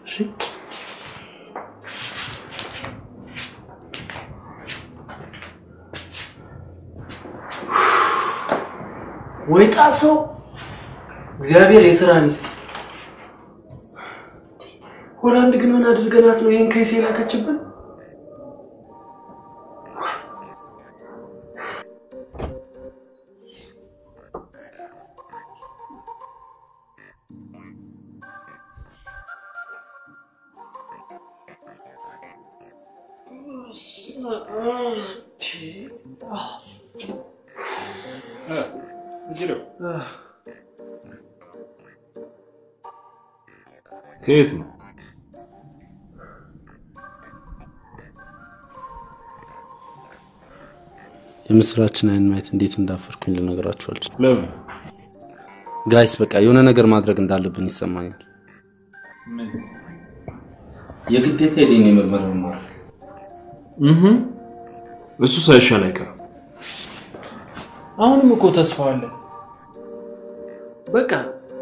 እሺ ወይጣ ሰው እግዚአብሔር የሥራን ይስጥ። ሆላንድ ግን ምን አድርገናት ነው ይሄን ከይሴ ላከችብን? ከየት ነው? የምስራችን አይን ማየት እንዴት እንዳፈርኩኝ ልነግራችሁ አልችልም። ለምን? ጋይስ በቃ የሆነ ነገር ማድረግ እንዳለብን ይሰማኛል። ምን? የግዴታ የዲኤንኤ ምርመራ ማድረግ እሱ ሳይሻል አይቀርም። አሁንም እኮ ተስፋ አለ። በቃ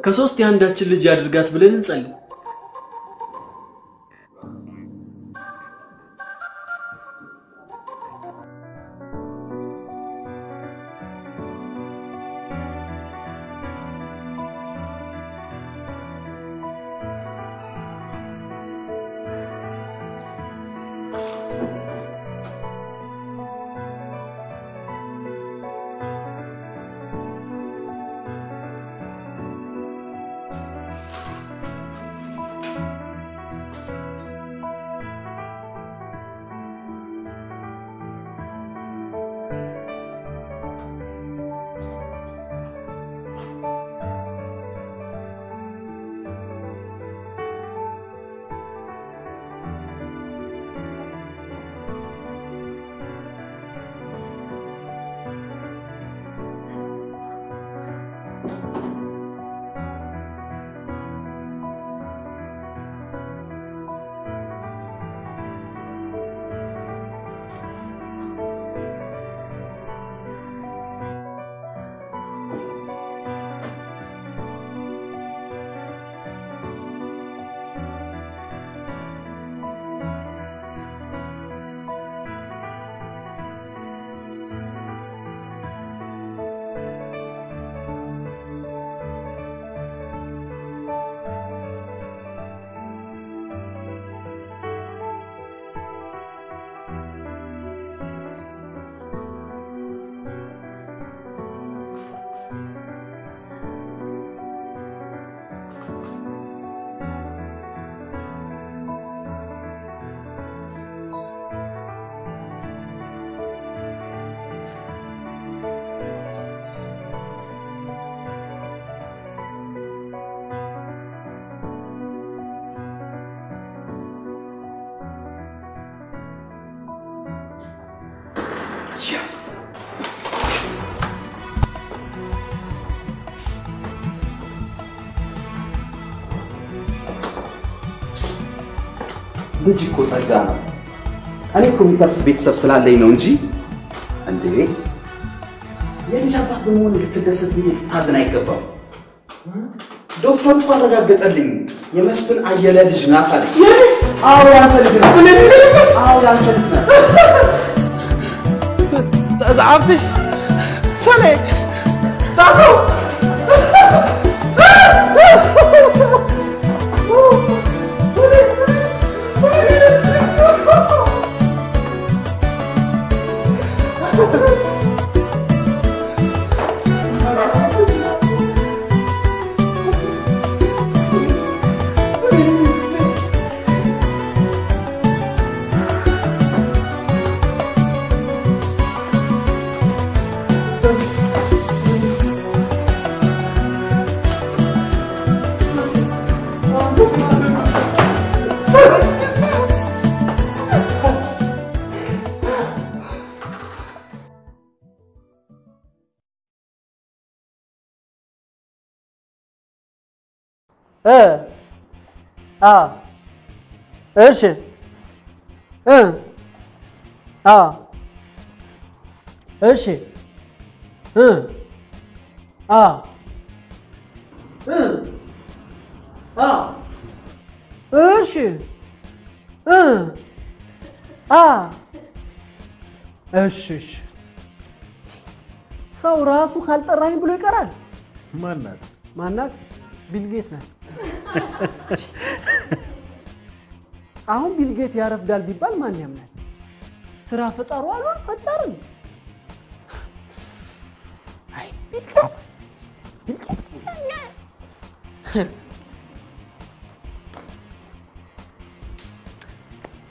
ከሶስት ያንዳችን ልጅ ያድርጋት ብለን እንጸልይ። Yes. ልጅ እኮ ጸጋ ነው። እኔ እኮ የሚደርስ ቤተሰብ ስላለኝ ነው እንጂ እንዴ የልጅ አባት በመሆን ልትደሰት እንጂ ልታዝን አይገባም። ዶክተር እኮ አረጋገጠልኝ የመስፍን አየለ ልጅ ናት አለኝ። አዎ ያንተ ልጅ ናት። አዎ ያንተ ልጅ ናት። ተዛፍሽ ሰኔ ታሱ እሺ እሺ እሺ ሰው ራሱ ካልጠራኝ ብሎ ይቀራል። ማናት? ቢልጌት ናት። አሁን ቢልጌት ያረፍዳል ቢባል ማን ያምናል? ስራ ፈጣሩ አሉን ፈጣርን። አይ ቢልጌት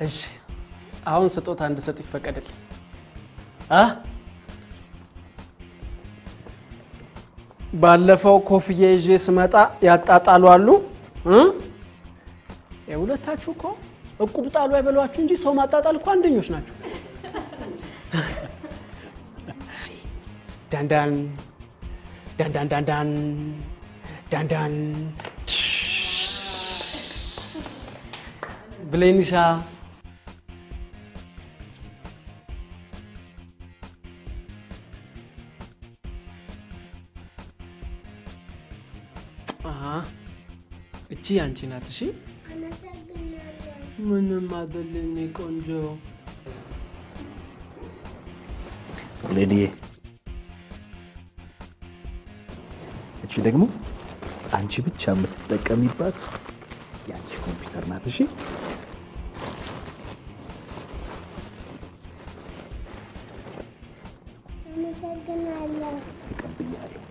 እሺ አሁን ስጦታ እንድሰጥ ይፈቀድልኝ። ባለፈው ኮፍዬ ይዤ ስመጣ ያጣጣሉ አሉ። የሁለታችሁ እኮ እቁብ ጣሉ አይበሏችሁ እንጂ ሰው ማጣጣል እኮ አንደኞች ናቸው። ዳንዳን ዳንዳን ዳንዳን ዳንዳን ብሌንሻ እቺ አንቺ ናት። እሺ ምንም አይደለም ቆንጆ ሌዲ። እቺ ደግሞ አንቺ ብቻ የምትጠቀሚባት የአንቺ ኮምፒውተር ናት። እሺ ተቀብያለሁ።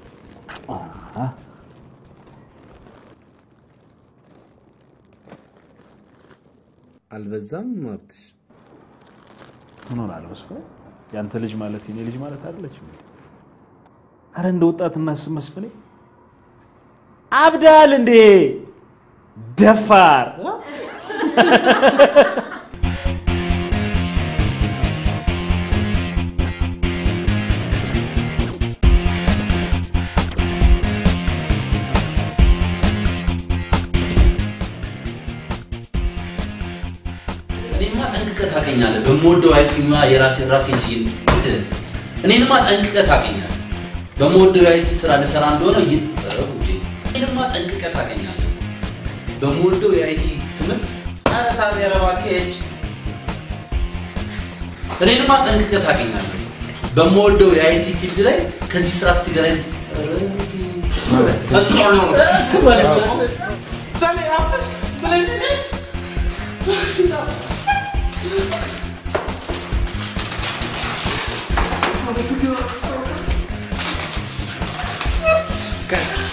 አልበዛም ማብትሽ? ምን ሆነ አልበስፈ? ያንተ ልጅ ማለት የኔ ልጅ ማለት አይደለችም? አረ እንደ ወጣት እናስብ መስፍኔ። አብዳል እንዴ ደፋር። እኔማ ጠንቅቀህ ታውቀኛለህ። በመወደው አይቲማ የራሴን ችዬ እኔንማ ጠንቅቀህ ታውቀኛለህ። በመወደው አይቲ ስራ ልሰራ እንደሆነ እኔንማ ጠንቅቀህ ታውቀኛለህ። በመወደው የአይቲ ትምህርት ታዲያ እባክህ እኔንማ ጠንቅቀህ ታውቀኛለህ። በመወደው የአይቲ ፊልድ ላይ ከዚህ ስራ ስትገናኝ ሰኔ አፍተሽ ብለኝነች Okay.